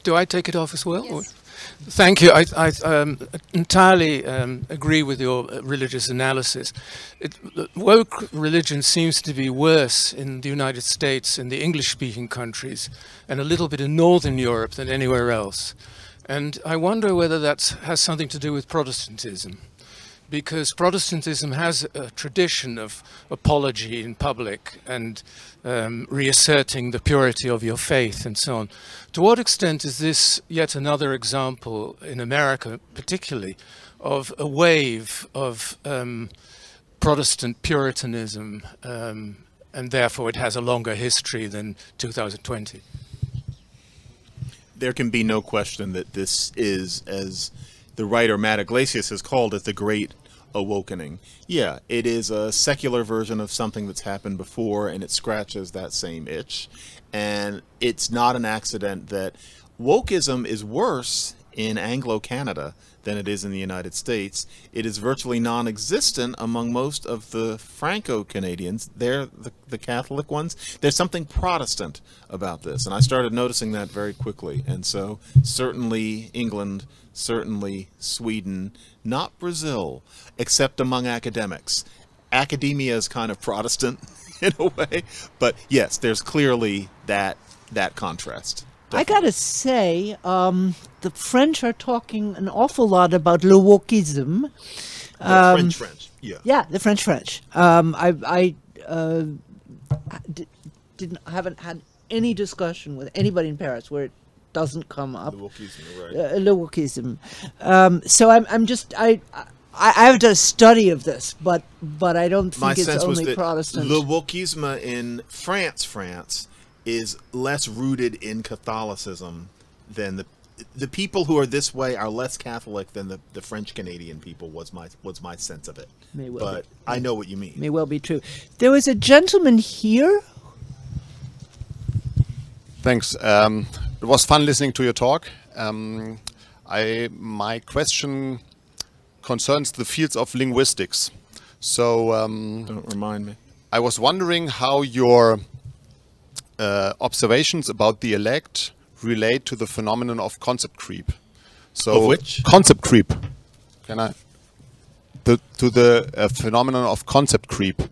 Do I take it off as well? Yes. Thank you. I entirely agree with your religious analysis. Woke religion seems to be worse in the United States, in the English-speaking countries, and a little bit in Northern Europe than anywhere else. And I wonder whether that has something to do with Protestantism, because Protestantism has a tradition of apology in public and reasserting the purity of your faith and so on. To what extent is this yet another example, in America particularly, of a wave of Protestant Puritanism, and therefore it has a longer history than 2020? There can be no question that this is, as the writer Matt Iglesias has called it, the Great Awakening. Yeah, it is a secular version of something that's happened before, and it scratches that same itch. And it's not an accident that wokeism is worse in Anglo-Canada than it is in the United States. It is virtually non-existent among most of the Franco-Canadians. They're the Catholic ones. There's something Protestant about this, and I started noticing that very quickly. And so certainly England, certainly Sweden, not Brazil, except among academics. Academia is kind of Protestant in a way, but yes, there's clearly that contrast. Definitely. I gotta say, the French are talking an awful lot about le wokism. French, yeah. Yeah, the French. I haven't had any discussion with anybody in Paris where it doesn't come up. Le wokism, right. Le wokism. So I have done a study of this, but I don't think My it's sense was only that Protestant. Le wokisme in France is less rooted in Catholicism than the people who are this way are less Catholic than the French Canadian people was my sense of it. May well but be. I know what you mean. May well be true. There was a gentleman here. Thanks. It was fun listening to your talk. My question concerns the fields of linguistics. So Don't remind me. I was wondering how your observations about the elect relate to the phenomenon of concept creep. So Of which? concept creep. Can I? To the phenomenon of concept creep.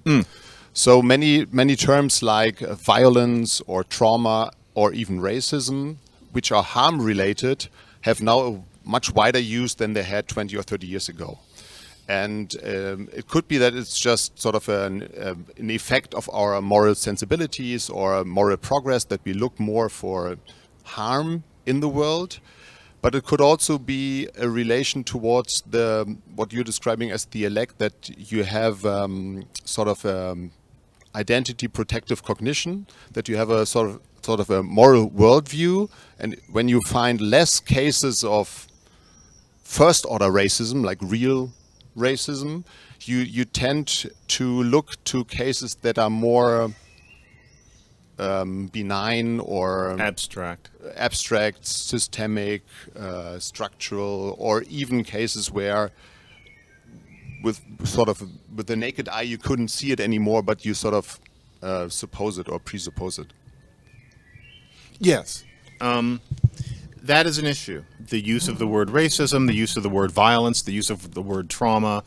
So many terms like violence or trauma or even racism, which are harm related, have now a much wider use than they had 20 or 30 years ago. And it could be that it's just sort of an effect of our moral sensibilities or moral progress, that we look more for harm in the world. But it could also be a relation towards what you're describing as the elect, that you have sort of identity protective cognition, that you have a sort of a moral worldview, and when you find less cases of first order racism, like real racism, you tend to look to cases that are more benign or abstract, systemic, structural, or even cases where with the naked eye you couldn't see it anymore, but you sort of suppose it or presuppose it. Yes. That is an issue. The use of the word racism, the use of the word violence, the use of the word trauma.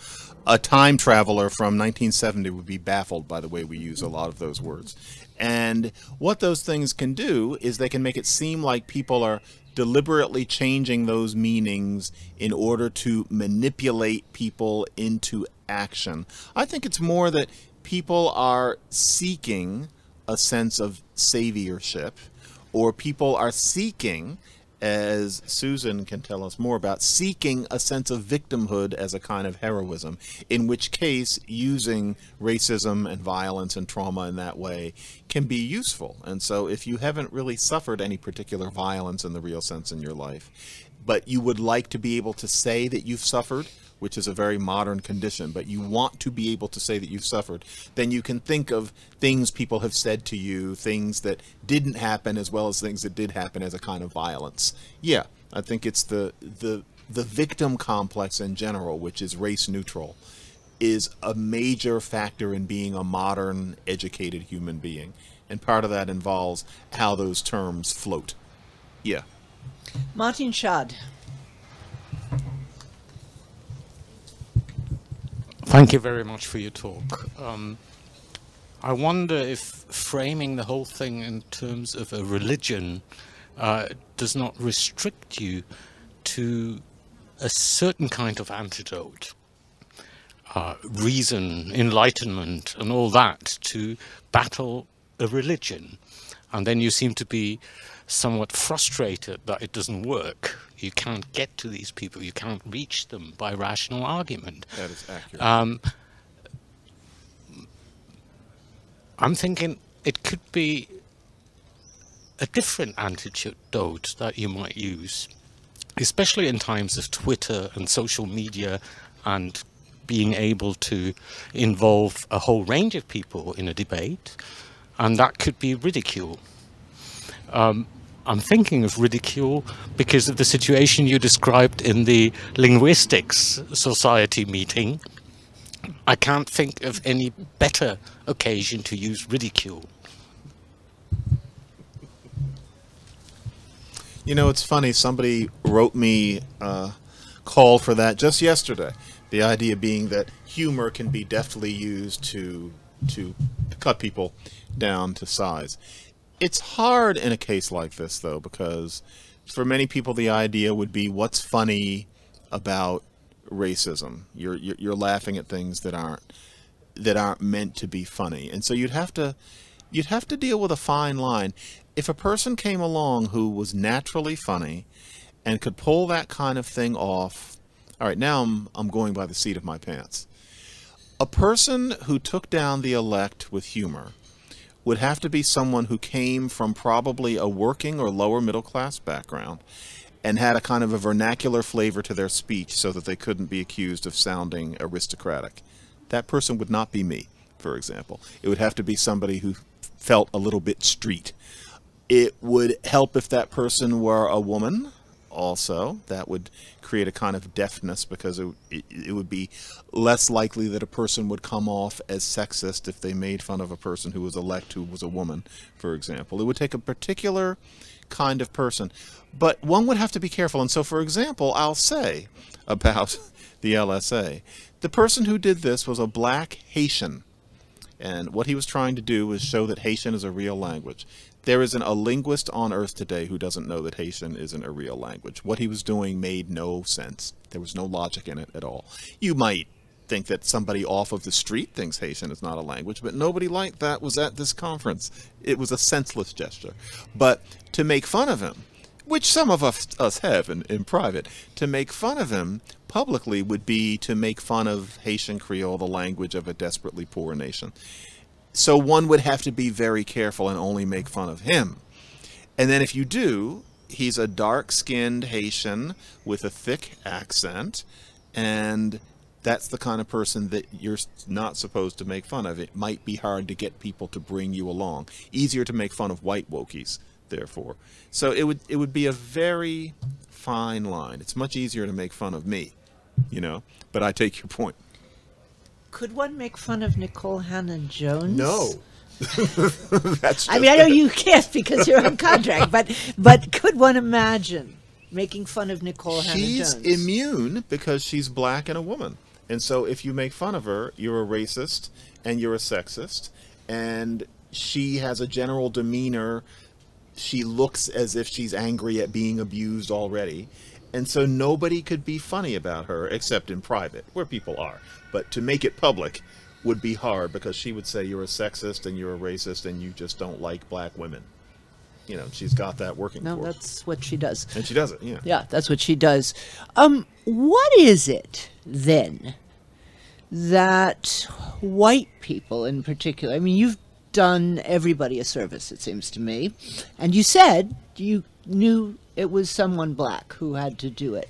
A time traveler from 1970 would be baffled by the way we use a lot of those words. And what those things can do is they can make it seem like people are deliberately changing those meanings in order to manipulate people into action. I think it's more that people are seeking a sense of saviorship, or people are seeking, as Susan can tell us more about, seeking a sense of victimhood as a kind of heroism, in which case using racism and violence and trauma in that way can be useful. And so if you haven't really suffered any particular violence in the real sense in your life, but you would like to be able to say that you've suffered, which is a very modern condition, but you want to be able to say that you've suffered, then you can think of things people have said to you, things that didn't happen as well as things that did happen, as a kind of violence. Yeah, I think it's the victim complex in general, which is race neutral, is a major factor in being a modern, educated human being. And part of that involves how those terms float. Yeah. Martin Schad. Thank you very much for your talk. I wonder if framing the whole thing in terms of a religion does not restrict you to a certain kind of antidote, reason, enlightenment, and all that, to battle a religion. And then you seem to be somewhat frustrated that it doesn't work. You can't get to these people. You can't reach them by rational argument. That is accurate. I'm thinking it could be a different antidote that you might use, especially in times of Twitter and social media and being able to involve a whole range of people in a debate, and that could be ridicule. I'm thinking of ridicule because of the situation you described in the Linguistics Society meeting. I can't think of any better occasion to use ridicule. You know, it's funny, somebody wrote me a call for that just yesterday. The idea being that humor can be deftly used to cut people down to size. It's hard in a case like this, though, because for many people the idea would be, what's funny about racism? You're laughing at things that aren't meant to be funny, and so you'd have to deal with a fine line. If a person came along who was naturally funny and could pull that kind of thing off, all right, now I'm going by the seat of my pants. A person who took down the elect with humor would have to be someone who came from probably a working or lower middle class background and had a kind of a vernacular flavor to their speech so that they couldn't be accused of sounding aristocratic. That person would not be me, for example. It would have to be somebody who felt a little bit street. It would help if that person were a woman, also. That would create a kind of deafness because it would be less likely that a person would come off as sexist if they made fun of a person who was elect who was a woman, for example. It would take a particular kind of person. But one would have to be careful. And so, for example, I'll say about the LSA, the person who did this was a black Haitian. And what he was trying to do was show that Haitian is a real language. There isn't a linguist on earth today who doesn't know that Haitian isn't a real language. What he was doing made no sense. There was no logic in it at all. You might think that somebody off of the street thinks Haitian is not a language, but nobody like that was at this conference. It was a senseless gesture. But to make fun of him, which some of us have in private, to make fun of him publicly would be to make fun of Haitian Creole, the language of a desperately poor nation. So one would have to be very careful and only make fun of him. And then if you do, he's a dark-skinned Haitian with a thick accent, and that's the kind of person that you're not supposed to make fun of. It might be hard to get people to bring you along. Easier to make fun of white wokies, therefore. So it would be a very fine line. It's much easier to make fun of me, you know, but I take your point. Could one make fun of Nicole Hannah-Jones? No. That's I mean, I know you can't because you're on contract, but could one imagine making fun of Nicole She's Hannah-Jones? immune because she's black and a woman. And so if you make fun of her, you're a racist and you're a sexist. And she has a general demeanor. She looks as if she's angry at being abused already. And so nobody could be funny about her except in private, where people are. But to make it public would be hard because she would say you're a sexist and you're a racist and you just don't like black women. You know, she's got that working for her. No, that's what she does. And she does it, yeah. Yeah, that's what she does. What is it, then, that white people in particular, I mean, you've done everybody a service, it seems to me, and you said you knew it was someone black who had to do it.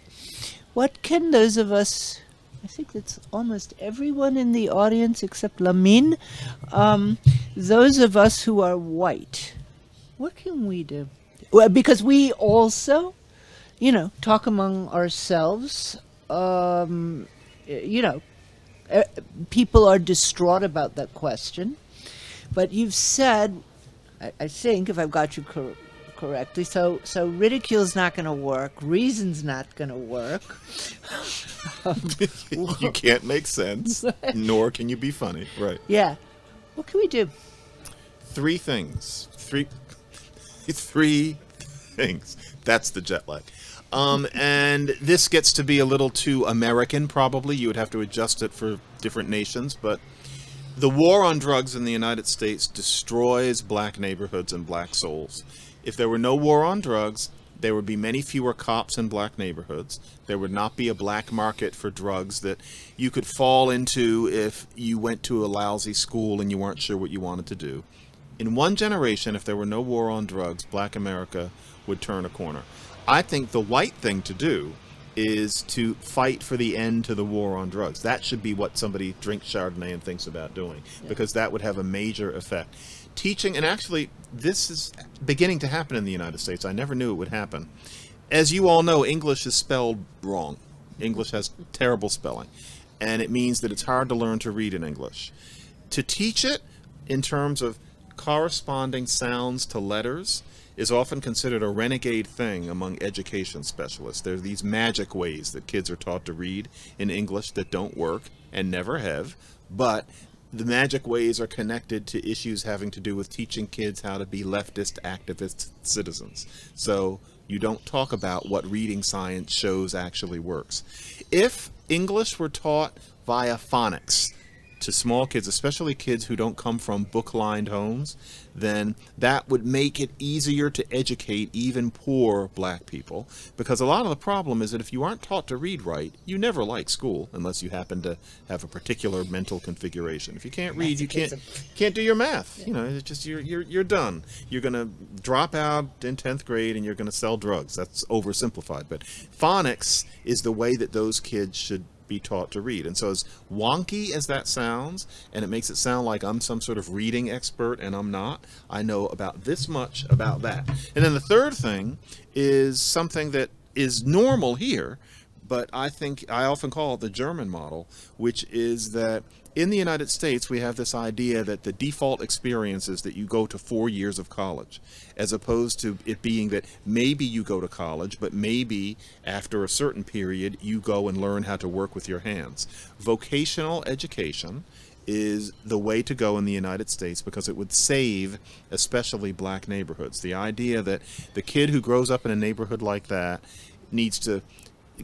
What can those of us, I think that's almost everyone in the audience except Lamine, those of us who are white, what can we do? Well, because we also, you know, talk among ourselves. You know, people are distraught about that question. But you've said, I think, if I've got you correctly, so ridicule's not going to work, reason's not going to work. You can't make sense, nor can you be funny. Right. Yeah. What can we do? Three things. Three things. That's the jet lag. And this gets to be a little too American, probably. You would have to adjust it for different nations. But the war on drugs in the United States destroys black neighborhoods and black souls. If there were no war on drugs, there would be many fewer cops in black neighborhoods. There would not be a black market for drugs that you could fall into if you went to a lousy school and you weren't sure what you wanted to do. In one generation, if there were no war on drugs, black America would turn a corner. I think the white thing to do is to fight for the end to the war on drugs. That should be what somebody drinks Chardonnay and thinks about doing, because that would have a major effect. Teaching, and actually this is beginning to happen in the United States. I never knew it would happen. As you all know, English is spelled wrong. English has terrible spelling, and it means that it's hard to learn to read in English. To teach it in terms of corresponding sounds to letters is often considered a renegade thing among education specialists. There are these magic ways that kids are taught to read in English that don't work and never have, but the magic ways are connected to issues having to do with teaching kids how to be leftist activist citizens. So you don't talk about what reading science shows actually works. If English were taught via phonics to small kids, especially kids who don't come from book-lined homes, then that would make it easier to educate even poor black people. Because a lot of the problem is that if you aren't taught to read right, you never like school unless you happen to have a particular mental configuration. If you can't read, you can't do your math. You know, it's just you're done. You're going to drop out in 10th grade and you're going to sell drugs. That's oversimplified. But phonics is the way that those kids should be taught to read. And so as wonky as that sounds, and it makes it sound like I'm some sort of reading expert, and I'm not, I know about this much about that. And then the third thing is something that is normal here, but I think I often call it the German model, which is that in the United States we have this idea that the default experience is that you go to 4 years of college, as opposed to it being that maybe you go to college, but maybe after a certain period you go and learn how to work with your hands. Vocational education is the way to go in the United States because it would save especially black neighborhoods. The idea that the kid who grows up in a neighborhood like that needs to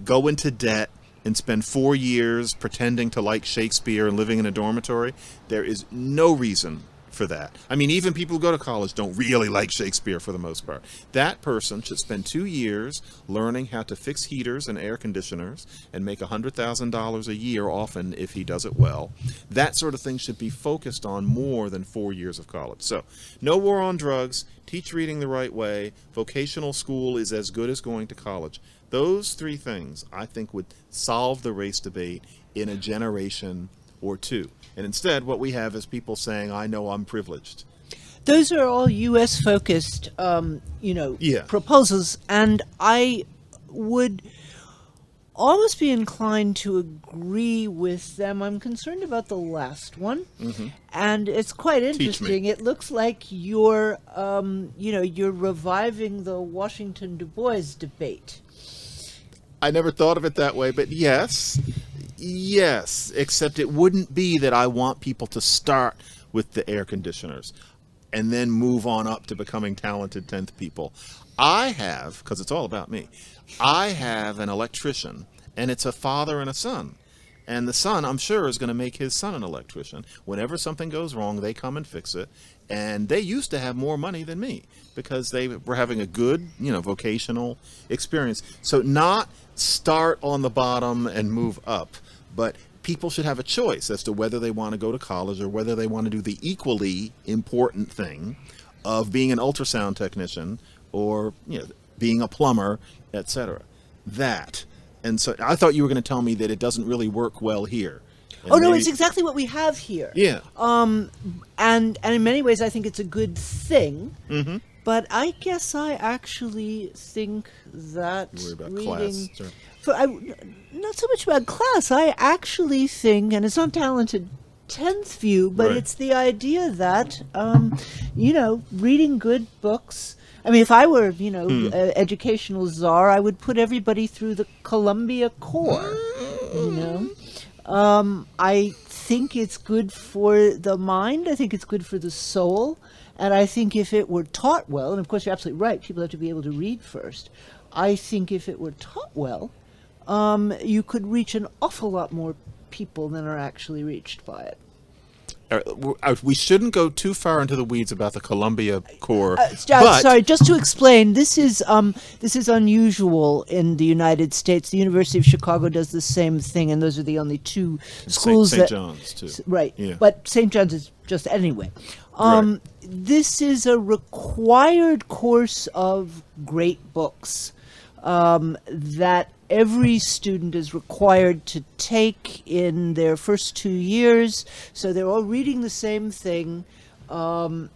go into debt and spend 4 years pretending to like Shakespeare and living in a dormitory, there is no reason for that. I mean, even people who go to college don't really like Shakespeare for the most part. That person should spend 2 years learning how to fix heaters and air conditioners and make $100,000 a year often if he does it well. That sort of thing should be focused on more than 4 years of college. So, no war on drugs, teach reading the right way, vocational school is as good as going to college. Those 3 things, I think, would solve the race debate in a generation or 2. And instead, what we have is people saying, I know I'm privileged. Those are all U.S. focused, proposals, and I would almost be inclined to agree with them. I'm concerned about the last one, and it's quite interesting. It looks like you're reviving the Washington Du Bois debate. I never thought of it that way, but yes, except it wouldn't be that I want people to start with the air conditioners and then move on up to becoming talented 10th people. I have, because it's all about me, I have an electrician, and it's a father and a son. And the son, I'm sure, is going to make his son an electrician. Whenever something goes wrong, they come and fix it. And they used to have more money than me because they were having a good, vocational experience. So not start on the bottom and move up, but people should have a choice as to whether they want to go to college or whether they want to do the equally important thing of being an ultrasound technician or, being a plumber, etc. That. And so I thought you were going to tell me that it doesn't really work well here. Oh, no, it's exactly what we have here. Yeah. And in many ways, I think it's a good thing. But I guess I actually think that reading... not so much about class. I actually think, and it's not talented 10th view, but it's the idea that, reading good books... I mean, if I were, educational czar, I would put everybody through the Columbia Core, I think it's good for the mind. I think it's good for the soul. And I think if it were taught well, and of course you're absolutely right, people have to be able to read first. I think if it were taught well, you could reach an awful lot more people than are actually reached by it. We shouldn't go too far into the weeds about the Columbia Core. Sorry, just to explain, this is unusual in the United States. The University of Chicago does the same thing, and those are the only 2 schools St. John's too. Right, yeah. But St. John's is just anyway. This is a required course of great books that every student is required to take in their first 2 years. So they're all reading the same thing, and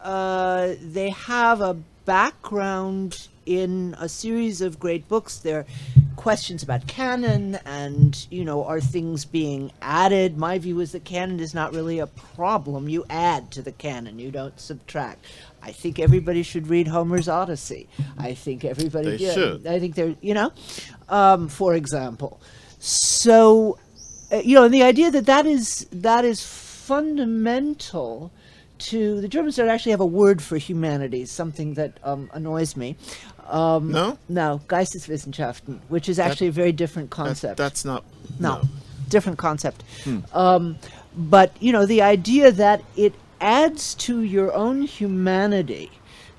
they have a background in a series of great books. There are questions about canon and, are things being added? My view is that canon is not really a problem. You add to the canon, you don't subtract. I think everybody should read Homer's Odyssey. I think everybody should. I think they're, for example. So, and the idea that is fundamental to the Germans don't actually have a word for humanities, something that annoys me. No, Geisteswissenschaften, which is actually a very different concept. That's not different concept. But the idea that it adds to your own humanity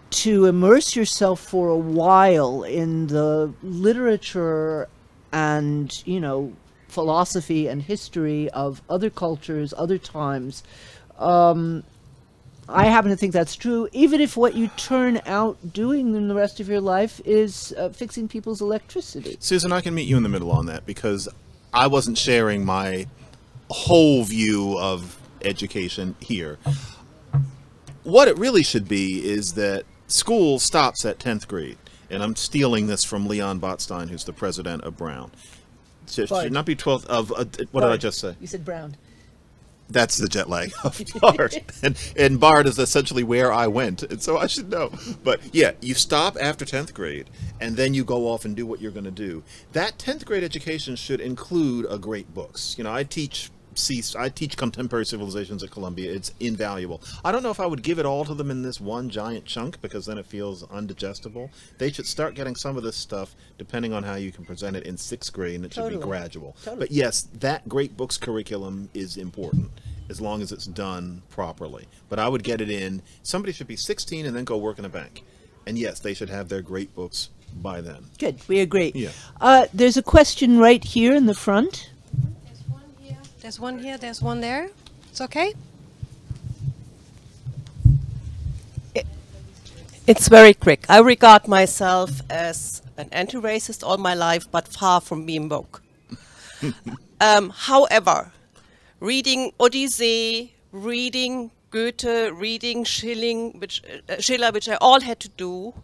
to immerse yourself for a while in the literature and philosophy and history of other cultures, other times. I happen to think that's true, even if what you turn out doing in the rest of your life is fixing people's electricity. Susan, I can meet you in the middle on that because I wasn't sharing my whole view of education here. What it really should be is that school stops at 10th grade. and I'm stealing this from Leon Botstein, who's the president of Brown. Should not be 12th of, what did I just say? You said Brown. That's the jet lag of Bard. and Bard is essentially where I went, and so I should know. But yeah, you stop after 10th grade, and then you go off and do what you're going to do. That 10th grade education should include great books. You know, I teach contemporary civilizations at Columbia. It's invaluable. I don't know if I would give it all to them in this one giant chunk, because then it feels undigestible. They should start getting some of this stuff, depending on how you can present it, in 6th grade, and it should be gradual. But yes, that great books curriculum is important, as long as it's done properly. But I would get it in. Somebody should be 16 and then go work in a bank. And yes, they should have their great books by then. Good, we agree. Yeah. There's a question right here in the front. There's one here, there's one there. It's okay? It's very quick. I regard myself as an anti-racist all my life, but far from being woke. However, reading Odyssey, reading Goethe, reading Schiller, which I all had to do,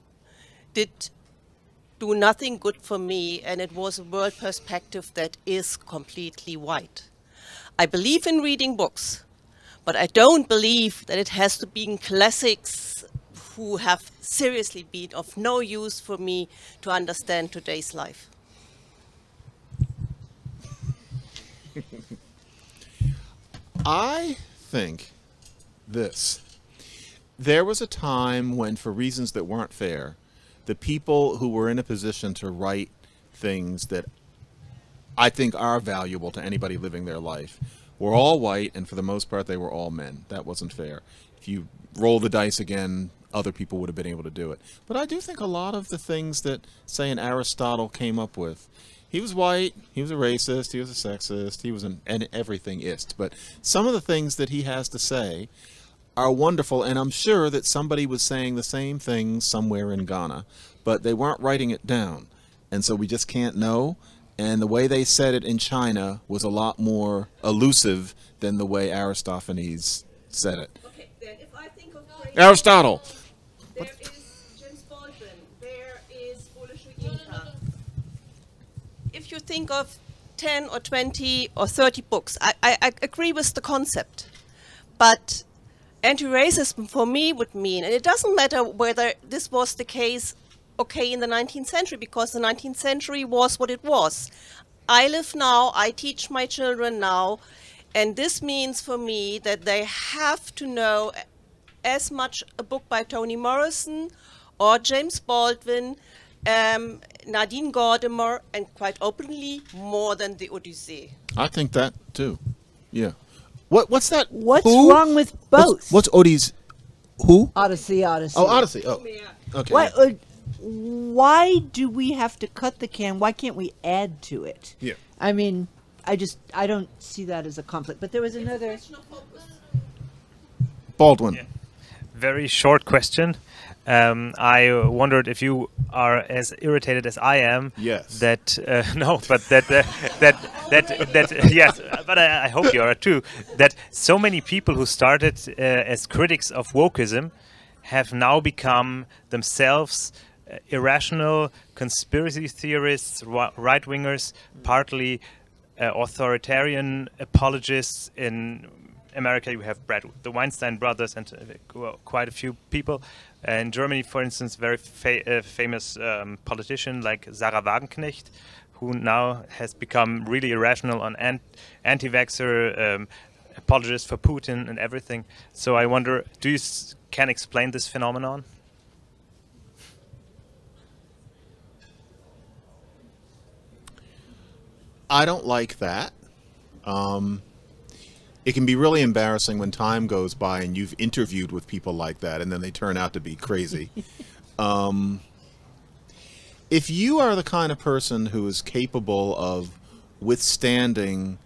did do nothing good for me, and it was a world perspective that is completely white. I believe in reading books, but I don't believe that it has to be in classics who have seriously been of no use for me to understand today's life. I think this. There was a time when, for reasons that weren't fair, the people who were in a position to write things that I think are valuable to anybody living their life were all white, and for the most part they were all men. That wasn't fair. If you roll the dice again, other people would have been able to do it. But I do think a lot of the things that, say, an Aristotle came up with, he was white, he was a racist, he was a sexist, he was an everythingist, but some of the things that he has to say are wonderful, and I'm sure that somebody was saying the same thing somewhere in Ghana, but they weren't writing it down, and so we just can't know. And the way they said it in China was a lot more elusive than the way Aristophanes said it. Okay, then if I think of Aristotle. There is James Baldwin, there is Ole Soyinka. If you think of 10 or 20 or 30 books, I agree with the concept. But anti-racism for me would mean, and it doesn't matter whether this was the case in the 19th century, because the 19th century was what it was. I live now, I teach my children now, and this means for me that they have to know as much a book by Toni Morrison or James Baldwin, Nadine Gordimer, and quite openly, more than the Odyssey. I think that too. Yeah. What's that? What's wrong with both? What's Odyssey? Who? Odyssey. Oh, Odyssey. Oh. Okay. What, why do we have to cut the can? Why can't we add to it? Yeah. I mean, I don't see that as a conflict. But there was another. Baldwin. Yeah. Very short question. I wondered if you are as irritated as I am. Yes. That no, but that yes, but I hope you are too. That so many people who started as critics of wokeism have now become themselves irrational conspiracy theorists, right-wingers, partly authoritarian apologists. In America, you have the Weinstein brothers and quite a few people. In Germany, for instance, very famous politician like Sarah Wagenknecht, who now has become really irrational on anti-vaxxer, apologist for Putin and everything. So I wonder, do you can explain this phenomenon? I don't like that. It can be really embarrassing when time goes by and you've interviewed with people like that and then they turn out to be crazy. If you are the kind of person who is capable of withstanding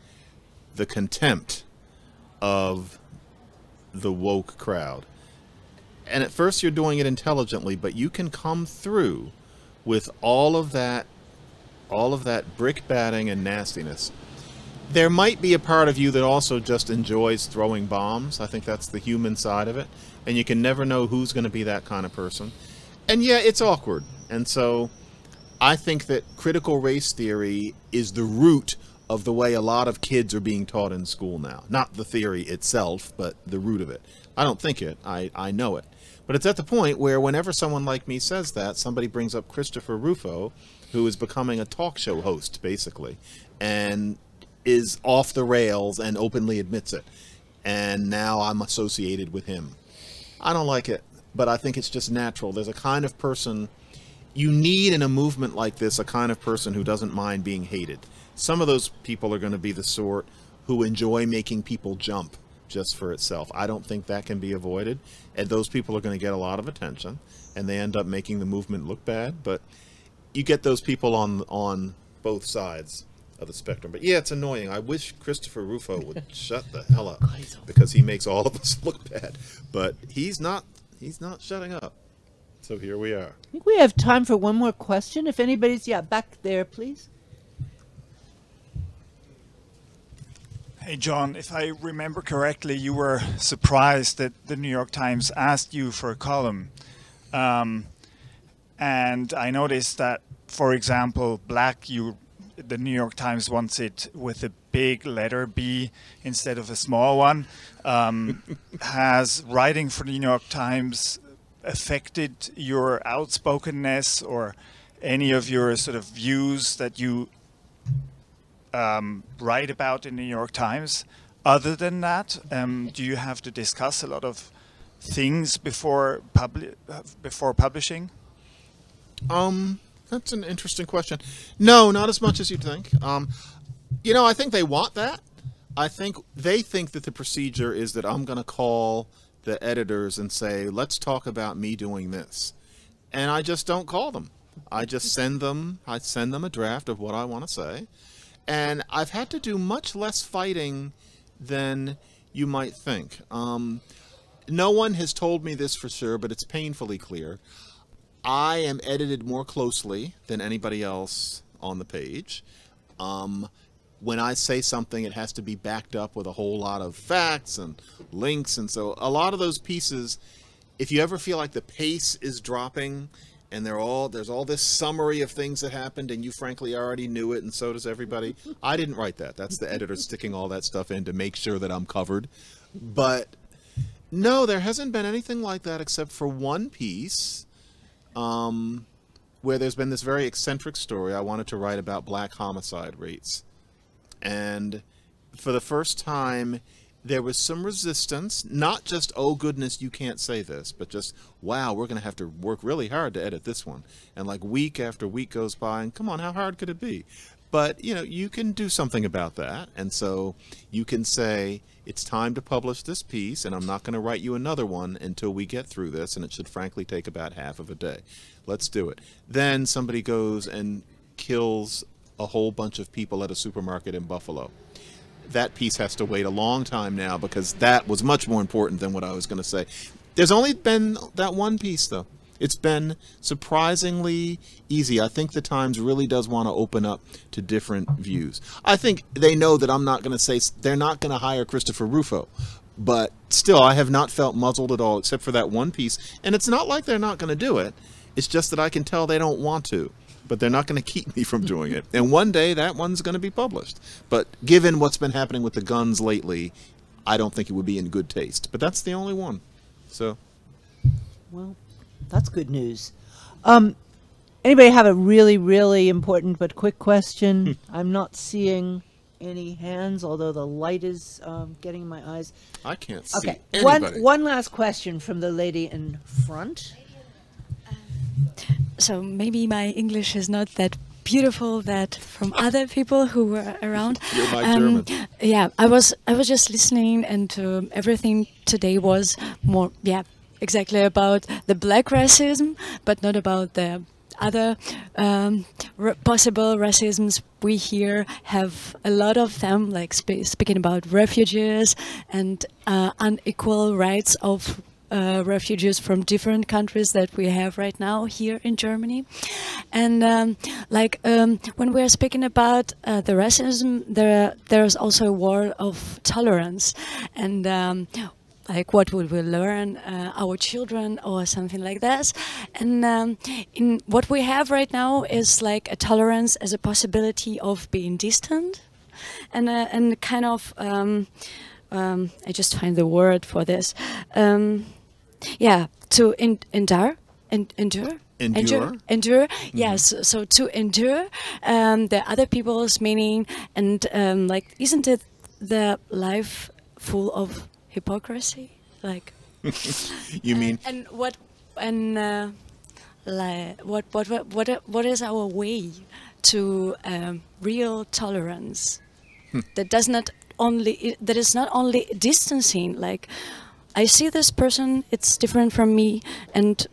the contempt of the woke crowd, and at first you're doing it intelligently, but you can come through with all of that brickbatting and nastiness. There might be a part of you that also just enjoys throwing bombs. I think that's the human side of it. And you can never know who's going to be that kind of person. And yeah, it's awkward. And so I think that critical race theory is the root of the way a lot of kids are being taught in school now. Not the theory itself, but the root of it. I don't think it, I know it. But it's at the point where whenever someone like me says that, somebody brings up Christopher Rufo, who is becoming a talk show host, basically, and is off the rails and openly admits it. And now I'm associated with him. I don't like it, but I think it's just natural. There's a kind of person, you need in a movement like this, a kind of person who doesn't mind being hated. Some of those people are going to be the sort who enjoy making people jump just for itself. I don't think that can be avoided, and those people are going to get a lot of attention, and they end up making the movement look bad. But you get those people on both sides of the spectrum. But yeah, it's annoying. I wish Christopher Rufo would shut the hell up, because he makes all of us look bad. But he's not shutting up. So here we are. I think we have time for one more question. If anybody's, back there, please. Hey, John, if I remember correctly, you were surprised that the New York Times asked you for a column. And I noticed that, for example, the New York Times wants it with a big letter B instead of a small one. Has writing for the New York Times affected your outspokenness or any of your sort of views that you write about in the New York Times? Other than that, do you have to discuss a lot of things before publishing? That's an interesting question. No, not as much as you'd think. I think they want that. I think they think that the procedure is that I'm going to call the editors and say, let's talk about me doing this. And I just don't call them. I just send them a draft of what I want to say. And I've had to do much less fighting than you might think. No one has told me this for sure, but it's painfully clear. I am edited more closely than anybody else on the page. When I say something, it has to be backed up with a whole lot of facts and links. And so a lot of those pieces, if you ever feel like the pace is dropping and there's all this summary of things that happened and you frankly already knew it, and so does everybody, I didn't write that. That's the editor sticking all that stuff in to make sure that I'm covered. But no, there hasn't been anything like that except for one piece where there's been this very eccentric story. I wanted to write about black homicide rates. And for the first time, there was some resistance, not just, oh goodness, you can't say this, but just, wow, we're going to have to work really hard to edit this one. And like week after week goes by, and come on, how hard could it be? But, you can do something about that. And so you can say, it's time to publish this piece, and I'm not going to write you another one until we get through this, and it should frankly take about half of a day. Let's do it. Then somebody goes and kills a whole bunch of people at a supermarket in Buffalo. That piece has to wait a long time now because that was much more important than what I was going to say. There's only been that one piece, though. It's been surprisingly easy. I think the Times really does want to open up to different views. I think they know that I'm not going to say, they're not going to hire Christopher Rufo. But still, I have not felt muzzled at all except for that one piece. And it's not like they're not going to do it. It's just that I can tell they don't want to. But they're not going to keep me from doing it. And one day, that one's going to be published. But given what's been happening with the guns lately, I don't think it would be in good taste. But that's the only one. So, well, that's good news. Anybody have a really, really important but quick question? I'm not seeing any hands, although the light is getting in my eyes. I can't see Okay, anybody. one last question from the lady in front. So maybe my English is not that beautiful that from other people who were around. You're my German. Yeah, I was just listening, and everything today was more, exactly about the black racism, but not about the other possible racisms. We here have a lot of them, like speaking about refugees and unequal rights of refugees from different countries that we have right now here in Germany. And when we are speaking about the racism, there's also a wall of tolerance. And like what would we learn our children or something like that. And in what we have right now is like a tolerance as a possibility of being distant, and kind of I just find the word for this. Yeah, to endure. Yes, so to endure the other people's meaning, and like, isn't it the life full of hypocrisy? Like, you mean? And what is our way to real tolerance that is not only distancing? Like, I see this person, it's different from me, and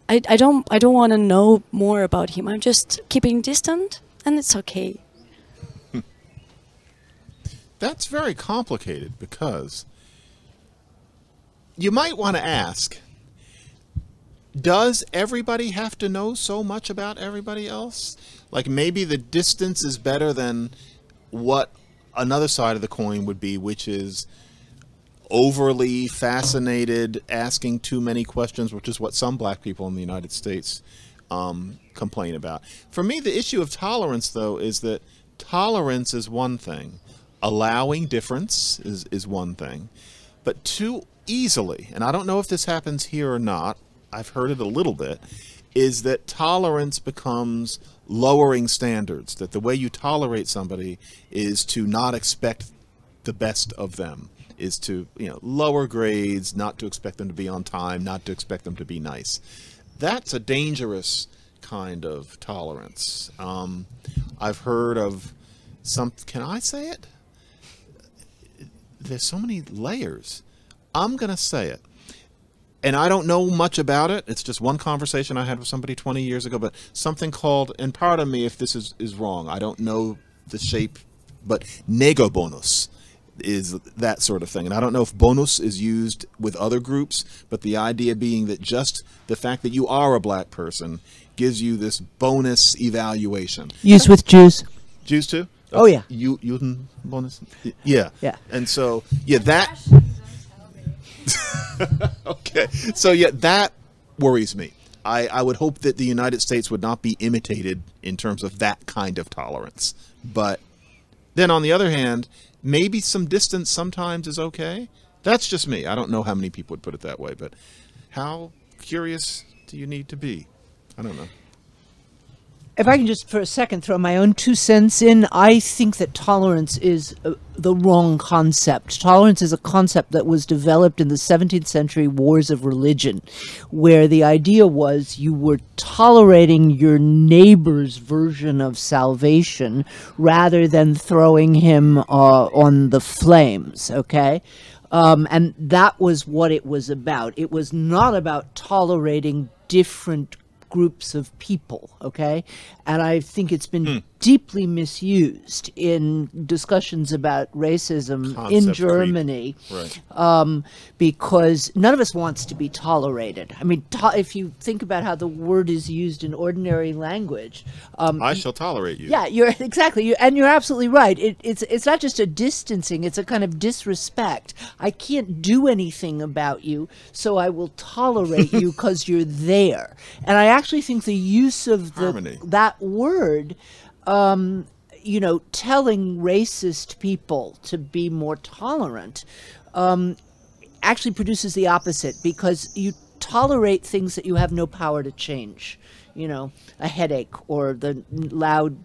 I don't want to know more about him. I'm just keeping distant, and it's okay. That's very complicated, because you might want to ask, does everybody have to know so much about everybody else? Like, maybe the distance is better than what another side of the coin would be, which is overly fascinated, asking too many questions, which is what some black people in the United States complain about. For me, the issue of tolerance, though, is that tolerance is one thing. Allowing difference is one thing. But too easily, and I don't know if this happens here or not, I've heard it a little bit, is that tolerance becomes lowering standards, that the way you tolerate somebody is to not expect the best of them, is to, lower grades, not to expect them to be on time, not to expect them to be nice. That's a dangerous kind of tolerance. I've heard of can I say it? There's so many layers. I'm going to say it. And I don't know much about it. It's just one conversation I had with somebody 20 years ago, but something called, and pardon me if this is wrong, I don't know the shape, but nego bonus is that sort of thing. And I don't know if bonus is used with other groups, but the idea being that just the fact that you are a black person gives you this bonus evaluation. Used with Jews. Jews too? Oh, yeah. Juden bonus? Yeah. Yeah. And so, yeah, that... Okay. So, yeah, that worries me. I would hope that the United States would not be imitated in terms of that kind of tolerance. But then, on the other hand, maybe some distance sometimes is okay. That's just me. I don't know how many people would put it that way, but how curious do you need to be? I don't know. If I can just for a second throw my own 2 cents in, I think that tolerance is the wrong concept. Tolerance is a concept that was developed in the 17th century wars of religion, where the idea was you were tolerating your neighbor's version of salvation rather than throwing him on the flames, okay? And that was what it was about. It was not about tolerating different groups of people, okay? And I think it's been deeply misused in discussions about racism in Germany, right. Because none of us wants to be tolerated. I mean, if you think about how the word is used in ordinary language, I shall tolerate you. Yeah, you're exactly, and you're absolutely right. It's not just a distancing; it's a kind of disrespect. I can't do anything about you, so I will tolerate you because you're there. And I actually think the use of that word, telling racist people to be more tolerant, actually produces the opposite, because you tolerate things that you have no power to change. A headache or the loud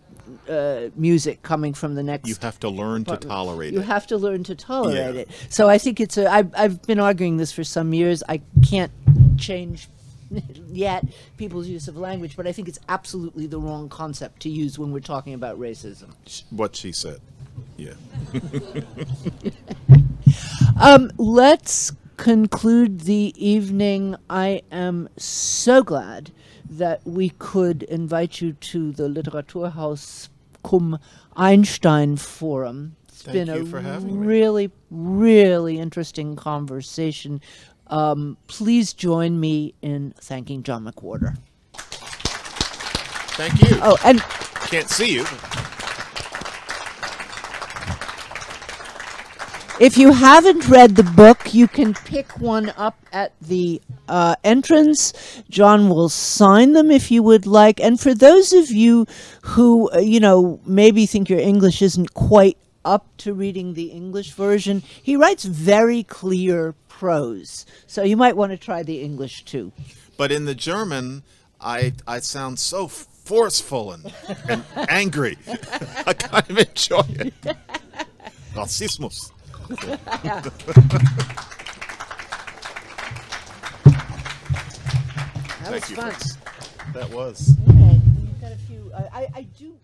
music coming from the next. You have to learn to tolerate it. You have to learn to tolerate it. So I think it's I've been arguing this for some years. I can't change yet people's use of language, but I think it's absolutely the wrong concept to use when we're talking about racism. What she said. Yeah. Let's conclude the evening. I am so glad that we could invite you to the Literaturhaus cum Einstein Forum. It's been a really, really interesting conversation. Please join me in thanking John McWhorter. Thank you. Oh, and can't see you. If you haven't read the book, you can pick one up at the entrance. John will sign them if you would like. And for those of you who, maybe think your English isn't quite up to reading the English version, he writes very clear prose. So you might want to try the English too. But in the German, I sound so forceful and angry. I kind of enjoy it. Rassismus. That was fun. That was. Yeah, you've got a few. I do.